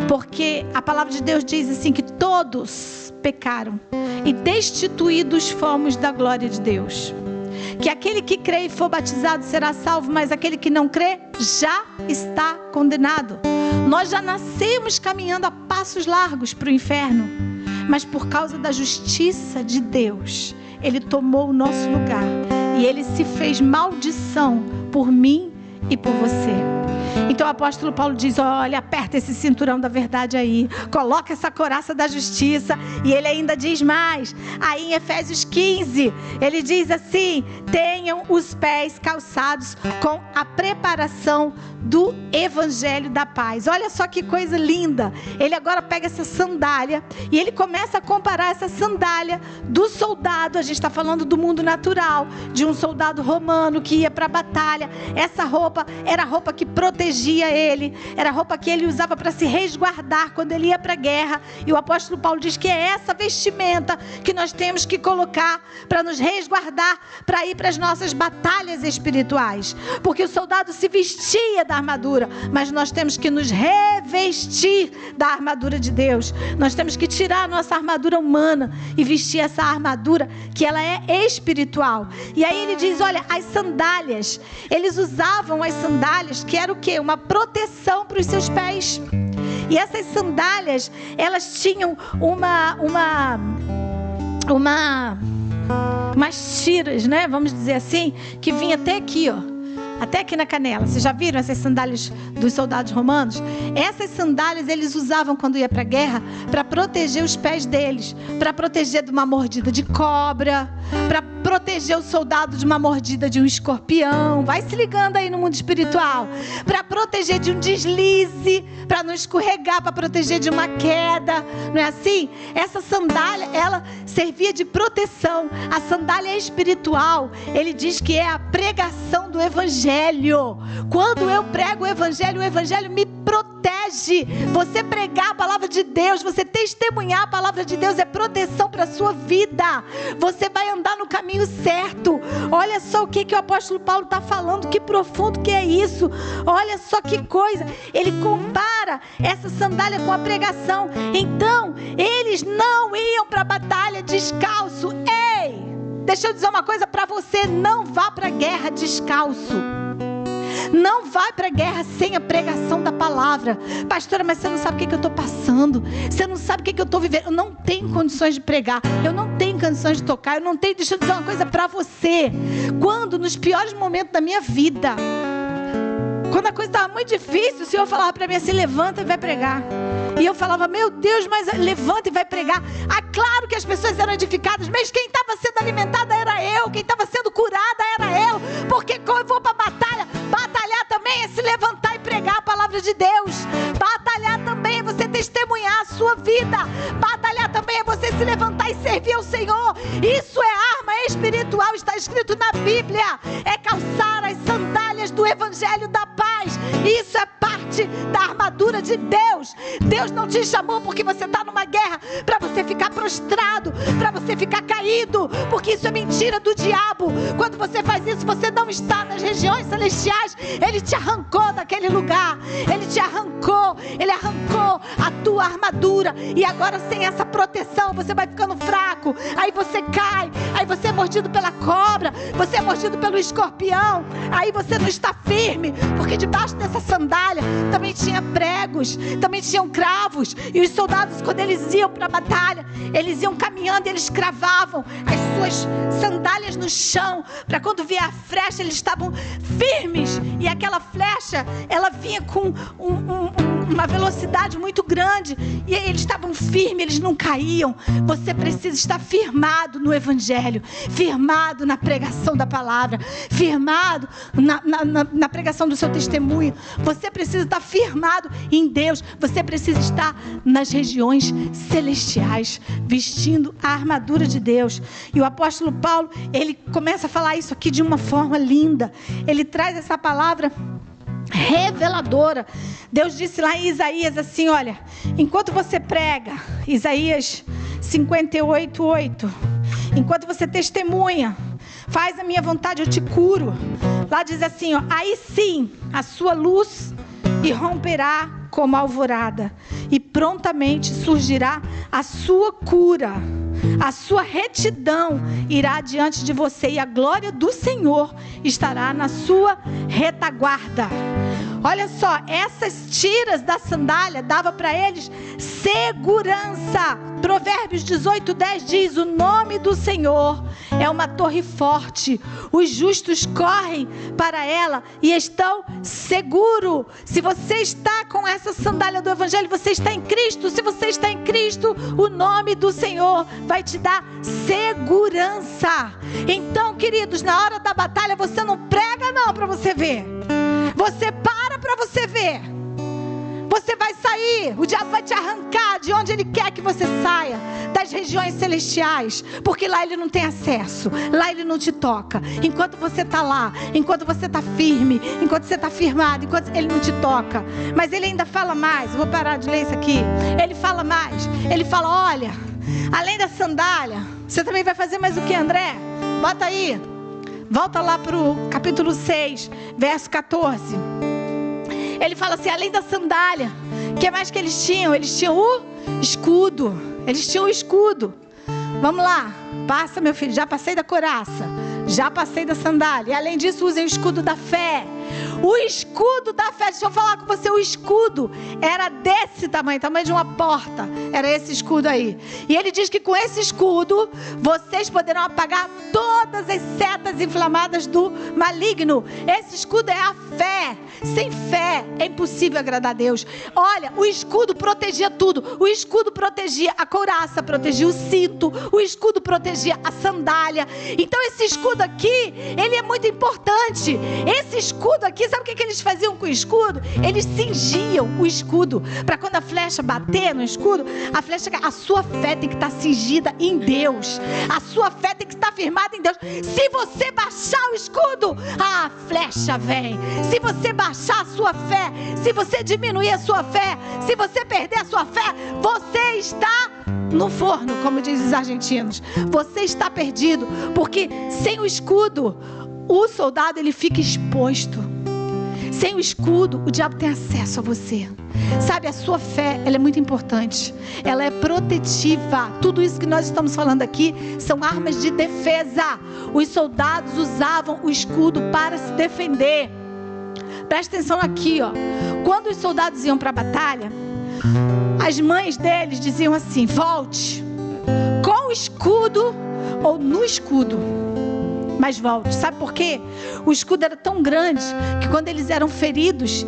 porque a palavra de Deus diz assim, que todos pecaram e destituídos fomos da glória de Deus. Que aquele que crê e for batizado será salvo, mas aquele que não crê já está condenado. Nós já nascemos caminhando a passos largos para o inferno. Mas por causa da justiça de Deus, Ele tomou o nosso lugar. E Ele se fez maldição por mim e por você. Então o apóstolo Paulo diz: olha, aperta esse cinturão da verdade aí, coloca essa couraça da justiça. E ele ainda diz mais, aí em Efésios 15, ele diz assim: tenham os pés calçados com a preparação do evangelho da paz. Olha só que coisa linda. Ele agora pega essa sandália e ele começa a comparar essa sandália do soldado. A gente está falando do mundo natural, de um soldado romano que ia para a batalha. Essa roupa era a roupa que protegia protegia ele, era a roupa que ele usava para se resguardar quando ele ia para a guerra. E o apóstolo Paulo diz que é essa vestimenta que nós temos que colocar para nos resguardar, para ir para as nossas batalhas espirituais. Porque o soldado se vestia da armadura, mas nós temos que nos revestir da armadura de Deus. Nós temos que tirar a nossa armadura humana e vestir essa armadura que ela é espiritual. E aí ele diz, olha, as sandálias, eles usavam as sandálias, que era o quê? Uma proteção para os seus pés. E essas sandálias, elas tinham umas tiras, né? Vamos dizer assim, que vinha até aqui, ó. Até aqui na canela. Vocês já viram essas sandálias dos soldados romanos? Essas sandálias eles usavam quando ia para a guerra para proteger os pés deles, para proteger de uma mordida de cobra, para proteger o soldado de uma mordida de um escorpião. Vai se ligando aí no mundo espiritual. Para proteger de um deslize, para não escorregar, para proteger de uma queda. Não é assim? Essa sandália, ela servia de proteção. A sandália espiritual, ele diz que é a pregação do evangelho. Quando eu prego o evangelho me protege. Você pregar a palavra de Deus, você testemunhar a palavra de Deus é proteção para a sua vida. Você vai andar no caminho certo. Olha só o que o apóstolo Paulo está falando, que profundo que é isso. Olha só que coisa. Ele compara essa sandália com a pregação. Então, eles não iam para a batalha descalço. Ei, deixa eu dizer uma coisa para você, não vá para a guerra descalço. Não vai para a guerra sem a pregação da palavra. Pastora, mas você não sabe o que eu estou passando. Você não sabe o que eu estou vivendo. Eu não tenho condições de pregar. Eu não tenho condições de tocar. Eu não tenho... Deixa eu dizer uma coisa para você. Quando, nos piores momentos da minha vida, quando a coisa estava muito difícil, o Senhor falava para mim assim, levanta e vai pregar. E eu falava, meu Deus, mas levanta e vai pregar. Ah, claro que as pessoas eram edificadas, mas quem estava sendo alimentada era eu, quem estava sendo curada era eu. Porque quando eu vou para a batalha, batalhar também é se levantar e pregar a palavra de Deus. Batalhar também é você testemunhar a sua vida. Batalhar também é você se levantar e servir ao Senhor. Isso é arma espiritual, está escrito na Bíblia. É calçar as sandálias do evangelho da paz. Isso é parte da armadura de Deus. Deus não te chamou porque você está numa guerra para você ficar prostrado, para você ficar caído, porque isso é mentira do diabo. Quando você faz isso, você não está nas regiões celestiais. Ele te arrancou daquele lugar. Ele te arrancou. Ele arrancou a tua armadura. E agora, sem essa proteção, você vai ficando fraco. Aí você cai. Aí você é mordido pela cobra. Você é mordido pelo escorpião. Aí você não está firme, porque debaixo dessa sandália também tinha pregos, também tinham cravos. E os soldados, quando eles iam para a batalha, eles iam caminhando e eles cravavam as suas sandálias no chão, para quando via a flecha, eles estavam firmes. E aquela flecha, ela vinha com uma velocidade muito grande, e eles estavam firmes, eles não caíam. Você precisa estar firmado no evangelho, firmado na pregação da palavra, firmado na pregação do seu testemunho. Você precisa estar firmado em Deus. Você precisa estar nas regiões celestiais, vestindo a armadura de Deus. E o apóstolo Paulo, ele começa a falar isso aqui de uma forma linda. Ele traz essa palavra reveladora. Deus disse lá em Isaías assim, olha, enquanto você prega, Isaías 58:8, enquanto você testemunha, faz a minha vontade, eu te curo. Lá diz assim, ó, aí sim a sua luz irromperá como a alvorada, e prontamente surgirá a sua cura. A sua retidão irá diante de você, e a glória do Senhor estará na sua retaguarda. Olha só, essas tiras da sandália dava para eles segurança. Provérbios 18:10 diz, o nome do Senhor é uma torre forte, os justos correm para ela e estão seguros. Se você está com essa sandália do evangelho, você está em Cristo. Se você está em Cristo, o nome do Senhor vai te dar segurança. Então, queridos, na hora da batalha, você não prega não para você ver. Você para você ver. Você vai sair, o diabo vai te arrancar de onde ele quer que você saia, das regiões celestiais, porque lá ele não tem acesso, lá ele não te toca. Enquanto você está lá, enquanto você está firme, enquanto você está firmado, enquanto ele não te toca. Mas ele ainda fala mais. Eu vou parar de ler isso aqui. Ele fala mais. Ele fala: olha, além da sandália, você também vai fazer mais o que, André? Bota aí. Volta lá para o capítulo 6, verso 14. Ele fala assim: além da sandália, o que mais que eles tinham? Eles tinham o escudo. Eles tinham o escudo. Vamos lá. Passa, meu filho. Já passei da couraça. Já passei da sandália. E além disso, usem o escudo da fé. O escudo da fé. Deixa eu falar com você. O escudo era desse tamanho de uma porta. Era esse escudo aí. E ele diz que com esse escudo vocês poderão apagar todas as setas inflamadas do maligno. Esse escudo é a fé. Sem fé é impossível agradar a Deus. Olha, o escudo protegia tudo. O escudo protegia a couraça, protegia o cinto. O escudo protegia a sandália. Então esse escudo aqui, ele é muito importante. Esse escudo aqui, sabe o que eles faziam com o escudo? Eles cingiam o escudo, para quando a flecha bater no escudo, a sua fé tem que estar cingida em Deus. A sua fé tem que estar firmada em Deus. Se você baixar o escudo, a flecha vem. Se você baixar a sua fé, se você diminuir a sua fé, se você perder a sua fé, você está no forno, como dizem os argentinos. Você está perdido, porque sem o escudo, o soldado ele fica exposto. Sem o escudo, o diabo tem acesso a você. Sabe, a sua fé, ela é muito importante. Ela é protetiva. Tudo isso que nós estamos falando aqui são armas de defesa. Os soldados usavam o escudo para se defender. Presta atenção aqui, ó. Quando os soldados iam para a batalha, as mães deles diziam assim: volte com o escudo ou no escudo, mas volte. Sabe por quê? O escudo era tão grande que quando eles eram feridos,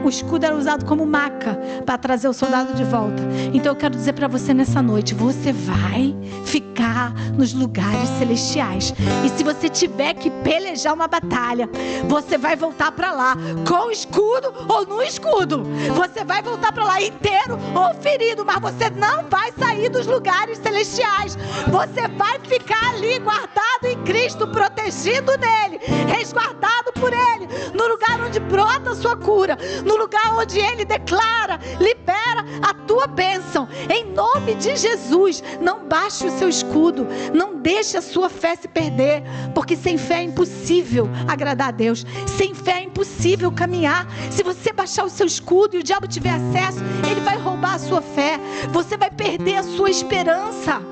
o escudo era usado como maca para trazer o soldado de volta. Então eu quero dizer para você nessa noite: você vai ficar nos lugares celestiais. E se você tiver que pelejar uma batalha, você vai voltar para lá com o escudo ou no escudo. Você vai voltar para lá inteiro ou ferido, mas você não vai sair dos lugares celestiais. Você vai ficar ali guardado em Cristo, protegido nele, resguardado por ele, no lugar onde brota a sua cura, no lugar onde ele declara, libera a tua bênção. Em nome de Jesus, não baixe o seu escudo, não deixe a sua fé se perder, porque sem fé é impossível agradar a Deus. Sem fé é impossível caminhar. Se você baixar o seu escudo e o diabo tiver acesso, ele vai roubar a sua fé. Você vai perder a sua esperança.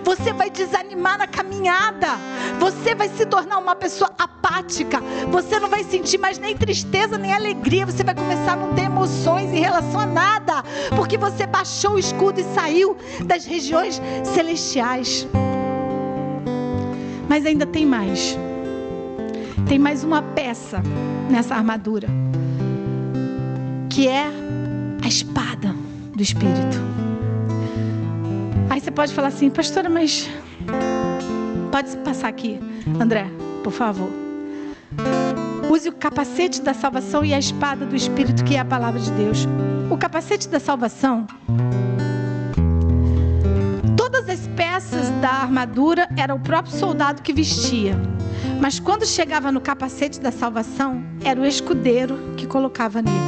Você vai desanimar na caminhada. Você vai se tornar uma pessoa apática. Você não vai sentir mais nem tristeza nem alegria. Você vai começar a não ter emoções em relação a nada, porque você baixou o escudo e saiu das regiões celestiais. Mas ainda tem mais. Tem mais uma peça nessa armadura, que é a espada do Espírito. Aí você pode falar assim: pastora, mas... Pode passar aqui, André, por favor. Use o capacete da salvação e a espada do Espírito, que é a palavra de Deus. O capacete da salvação, todas as peças da armadura era o próprio soldado que vestia. Mas quando chegava no capacete da salvação, era o escudeiro que colocava nele.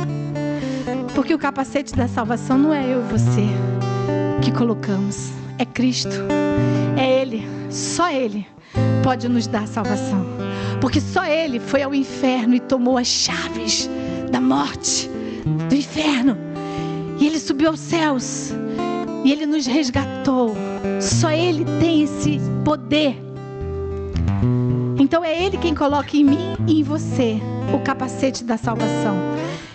Porque o capacete da salvação não é eu e você que colocamos, é Cristo. É Ele, só Ele pode nos dar salvação. Porque só Ele foi ao inferno e tomou as chaves da morte, do inferno. E Ele subiu aos céus e Ele nos resgatou. Só Ele tem esse poder. Então é Ele quem coloca em mim e em você o capacete da salvação.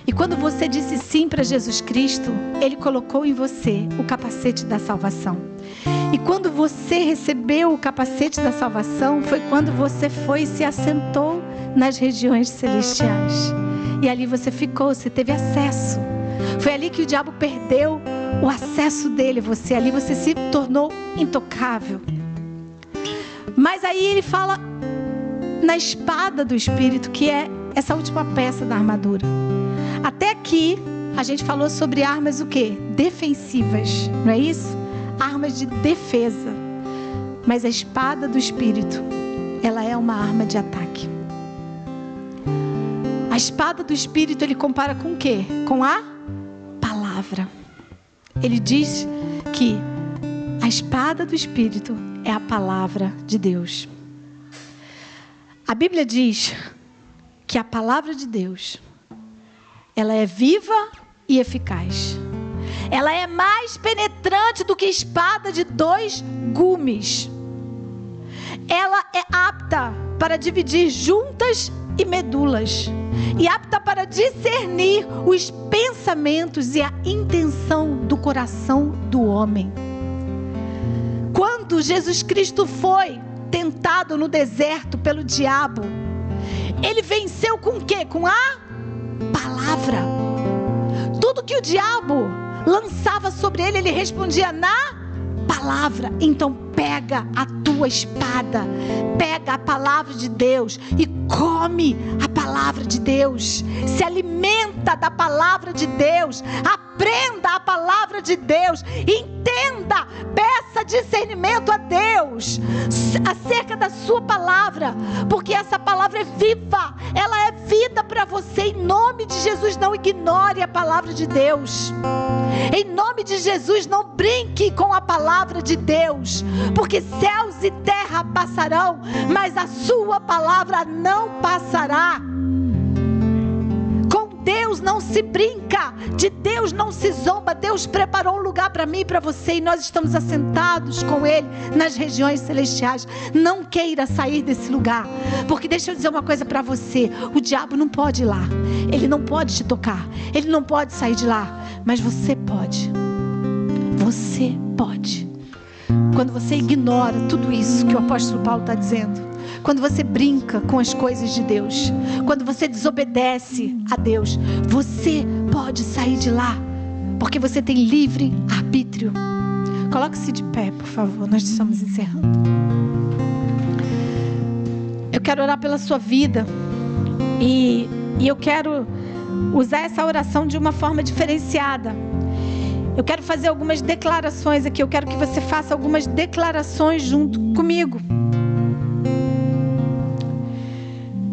E quando você disse sim para Jesus Cristo, Ele colocou em você o capacete da salvação. E quando você recebeu o capacete da salvação, foi quando você foi e se assentou nas regiões celestiais. E ali você ficou, você teve acesso. Foi ali que o diabo perdeu o acesso dele a você. Ali você se tornou intocável. Mas aí ele fala na espada do Espírito, que é essa última peça da armadura. Até aqui a gente falou sobre armas o quê? Defensivas, não é isso? Armas de defesa. Mas a espada do Espírito, ela é uma arma de ataque. A espada do Espírito ele compara com o quê? Com a palavra. Ele diz que a espada do Espírito é a palavra de Deus. A Bíblia diz que a palavra de Deus, ela é viva e eficaz. Ela é mais penetrante do que espada de 2 gumes. Ela é apta para dividir juntas e medulas, e apta para discernir os pensamentos e a intenção do coração do homem. Quando Jesus Cristo foi tentado no deserto pelo diabo, ele venceu com o quê? Com a palavra. Tudo que o diabo lançava sobre ele, ele respondia na palavra. Então pega a tua espada, pega a palavra de Deus e come a palavra de Deus. Se alimenta da palavra de Deus, aprenda a palavra de Deus, entenda, peça discernimento a Deus acerca da sua palavra, porque essa palavra é viva, ela é vida para você. Em nome de Jesus, não ignore a palavra de Deus. Em nome de Jesus, não brinque com a palavra de Deus, porque céus e terra passarão, mas a sua palavra não passará. Com Deus não se brinca, de Deus não se zomba. Deus preparou um lugar para mim e para você, e nós estamos assentados com Ele nas regiões celestiais. Não queira sair desse lugar, porque deixa eu dizer uma coisa para você: o diabo não pode ir lá, ele não pode te tocar, ele não pode sair de lá, mas você pode. Você pode. Quando você ignora tudo isso que o apóstolo Paulo está dizendo, quando você brinca com as coisas de Deus, quando você desobedece a Deus, você pode sair de lá, porque você tem livre arbítrio. Coloque-se de pé, por favor, nós estamos encerrando. Eu quero orar pela sua vida, e eu quero usar essa oração de uma forma diferenciada. Eu quero fazer algumas declarações aqui. Eu quero que você faça algumas declarações junto comigo.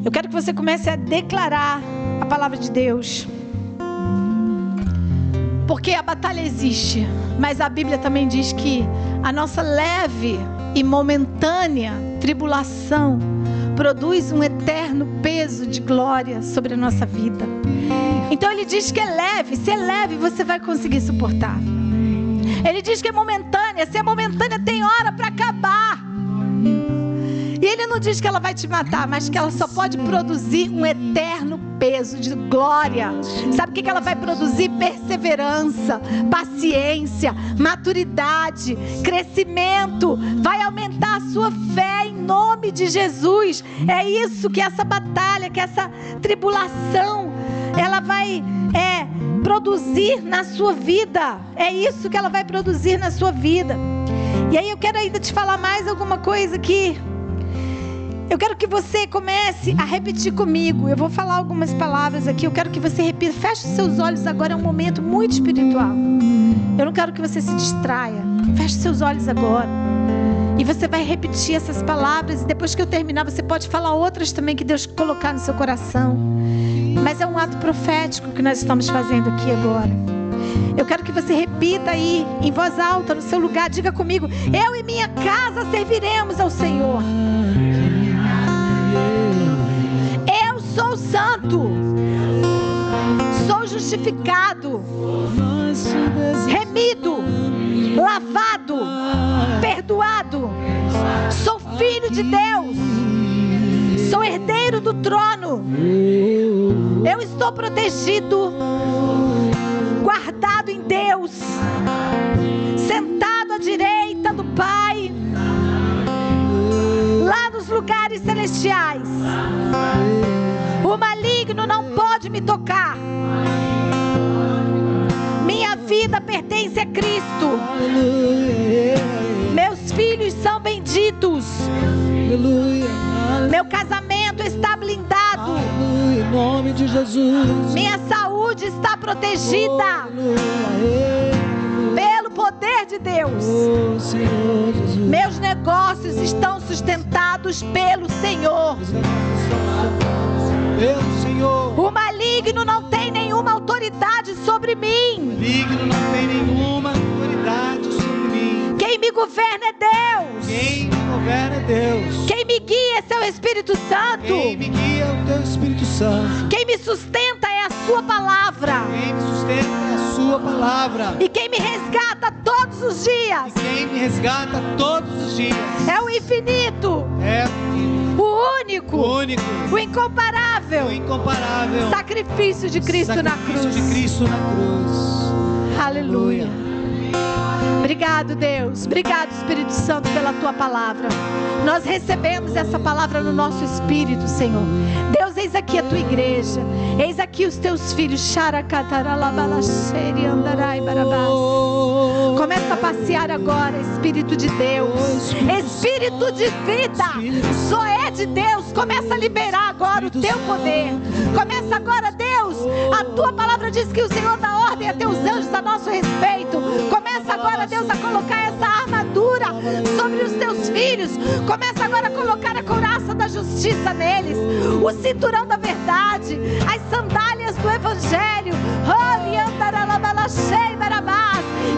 Eu quero que você comece a declarar a palavra de Deus. Porque a batalha existe, mas a Bíblia também diz que a nossa leve e momentânea tribulação produz um eterno peso de glória sobre a nossa vida. Então ele diz que é leve. Se é leve, você vai conseguir suportar. Ele diz que é momentânea. Se é momentânea, tem hora para acabar. E ele não diz que ela vai te matar, mas que ela só pode produzir um eterno peso de glória. Sabe o que ela vai produzir? Perseverança, paciência, maturidade, crescimento. Vai aumentar a sua fé em nome de Jesus. É isso que essa batalha, que essa tribulação, ela vai produzir na sua vida. É isso que ela vai produzir na sua vida. E aí eu quero ainda te falar mais alguma coisa aqui. Eu quero que você comece a repetir comigo. Eu vou falar algumas palavras aqui. Eu quero que você repita. Feche os seus olhos agora. É um momento muito espiritual. Eu não quero que você se distraia. Feche os seus olhos agora. E você vai repetir essas palavras. E depois que eu terminar, você pode falar outras também que Deus colocar no seu coração. Mas é um ato profético que nós estamos fazendo aqui agora. Eu quero que você repita aí, em voz alta, no seu lugar. Diga comigo: eu e minha casa serviremos ao Senhor. Eu sou santo, sou justificado, remido, lavado, perdoado. Sou filho de Deus, sou herdeiro do trono. Eu estou protegido, guardado em Deus, sentado à direita do Pai, lá nos lugares celestiais. O maligno não pode me tocar. Minha vida pertence a Cristo. Meus filhos são benditos. Meu casamento está blindado. de Jesus. Minha saúde está protegida pelo poder de Deus. Oh, Senhor Jesus. Meus negócios estão sustentados pelo Senhor. Pelo Senhor. O maligno não tem nenhuma autoridade sobre mim. O maligno não tem nenhuma autoridade sobre mim. Quem me governa é Deus. Quem me governa é Deus. Quem me guia é seu Espírito Santo. Quem me guia é o teu Espírito Santo. Quem me sustenta é a sua palavra. Quem me sustenta é a sua palavra. E quem me resgata todos os dias E quem me resgata todos os dias é o infinito, é o único, o incomparável, o incomparável sacrifício de Cristo na cruz. sacrifício de Cristo na cruz. Aleluia. Obrigado, Deus. Obrigado, Espírito Santo, pela tua palavra. Nós recebemos essa palavra no nosso espírito, Senhor. Deus, eis aqui a tua igreja. Eis aqui os teus filhos. Começa a passear agora, Espírito de Deus. Espírito de vida. Só é de Deus. Começa a liberar agora o teu poder. Começa agora, Deus. A tua palavra diz que o Senhor dá ordem a teus anjos a nosso respeito. Começa agora, Deus, a colocar essa armadura sobre os teus filhos. Começa agora a colocar a couraça da justiça neles, o cinturão da verdade, as sandálias do evangelho.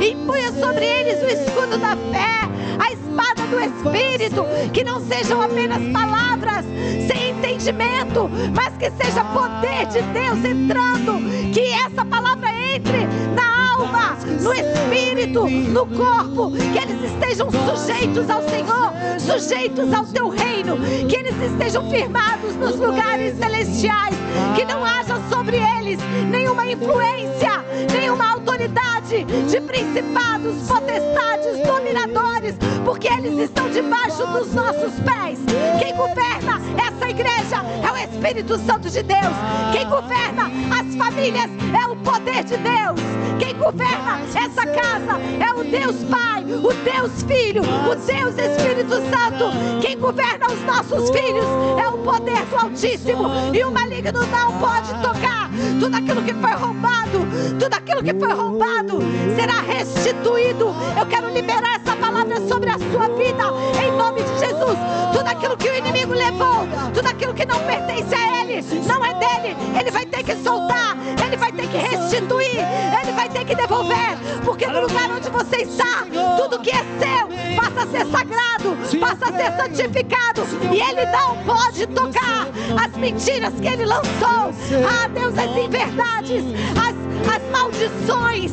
E impunha sobre eles o escudo da fé, a espada do Espírito. Que não sejam apenas palavras sem entendimento, mas que seja poder de Deus entrando. Que essa palavra entre na alma, no espírito, no corpo. Que eles estejam sujeitos ao Senhor, sujeitos ao teu reino. Que eles estejam firmados nos lugares celestiais. Que não haja sobre eles nenhuma influência, nenhuma autoridade de principados, potestades, dominadores, porque eles estão debaixo dos nossos pés. Quem governa essa igreja é o Espírito Santo de Deus. Quem governa as famílias é o poder de Deus. Quem governa essa casa é o Deus Pai, o Deus Filho, o Deus Espírito Santo. Quem governa os nossos filhos é o poder do Altíssimo. E o maligno não pode tocar. Tudo aquilo que foi roubado, tudo aquilo que foi roubado será restituído. Eu quero liberar essa palavra sobre a sua vida, em nome de Jesus. Tudo aquilo que o inimigo levou, tudo aquilo que não pertence a ele, não é dele, ele vai ter que soltar, ele vai ter que restituir, ele vai ter que devolver. Porque no lugar onde você está, tudo que é seu passa a ser sagrado, passa a ser santificado. E ele não pode tocar as mentiras que ele lançou. Ah, Deus, as inverdades, as maldições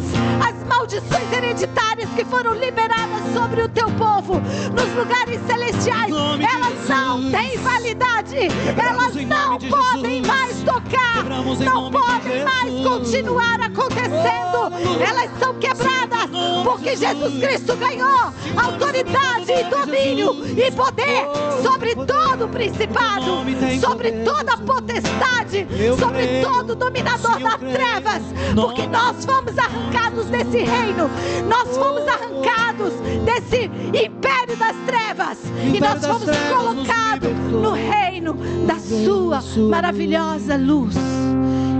hereditárias que foram liberadas sobre o teu povo nos lugares celestiais, elas não têm validade, elas não podem mais tocar, não podem mais continuar acontecendo. Elas são quebradas porque Jesus Cristo ganhou autoridade e domínio e poder sobre todo principado, sobre toda potestade, sobre todo dominador das trevas. Porque nós fomos arrancados desse reino, nós fomos arrancados desse império das trevas e nós fomos colocados no reino da sua maravilhosa luz.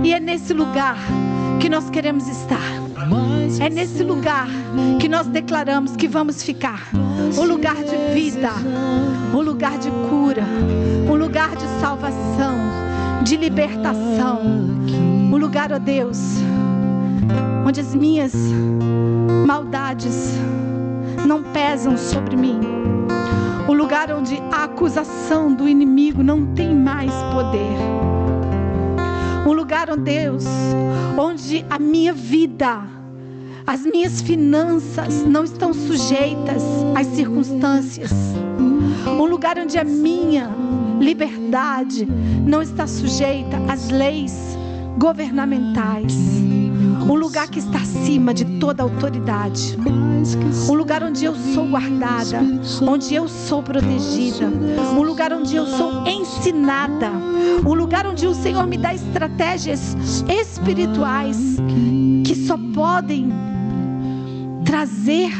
E é nesse lugar que nós queremos estar. É nesse lugar que nós declaramos que vamos ficar. Um lugar de vida, um lugar de cura, um lugar de salvação, de libertação. Um lugar, ó Deus, onde as minhas maldades não pesam sobre mim. Um lugar onde a acusação do inimigo não tem mais poder. Um lugar, ó Deus, onde a minha vida, as minhas finanças não estão sujeitas às circunstâncias. Um lugar onde a minha liberdade não está sujeita às leis governamentais. Um lugar que está acima de toda autoridade. Um lugar onde eu sou guardada, onde eu sou protegida. Um lugar onde eu sou ensinada. Um lugar onde o Senhor me dá estratégias espirituais que só podem trazer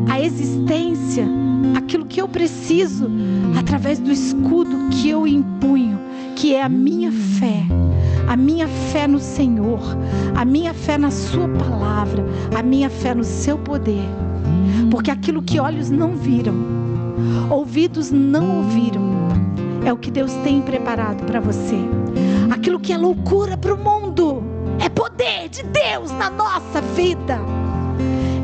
à existência aquilo que eu preciso através do escudo que eu empunho, que é a minha fé. a minha fé no Senhor, a minha fé na sua palavra, a minha fé no seu poder. Porque aquilo que olhos não viram, ouvidos não ouviram, é o que Deus tem preparado para você. Aquilo que é loucura para o mundo é poder de Deus na nossa vida.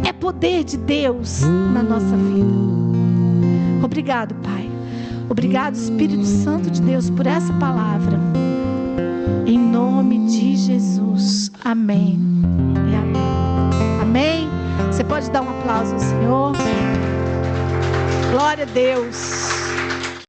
É poder de Deus na nossa vida. Obrigado, Pai. Obrigado, Espírito Santo de Deus, por essa palavra. Em nome de Jesus. Amém. E amém. Amém. Você pode dar um aplauso ao Senhor. Glória a Deus.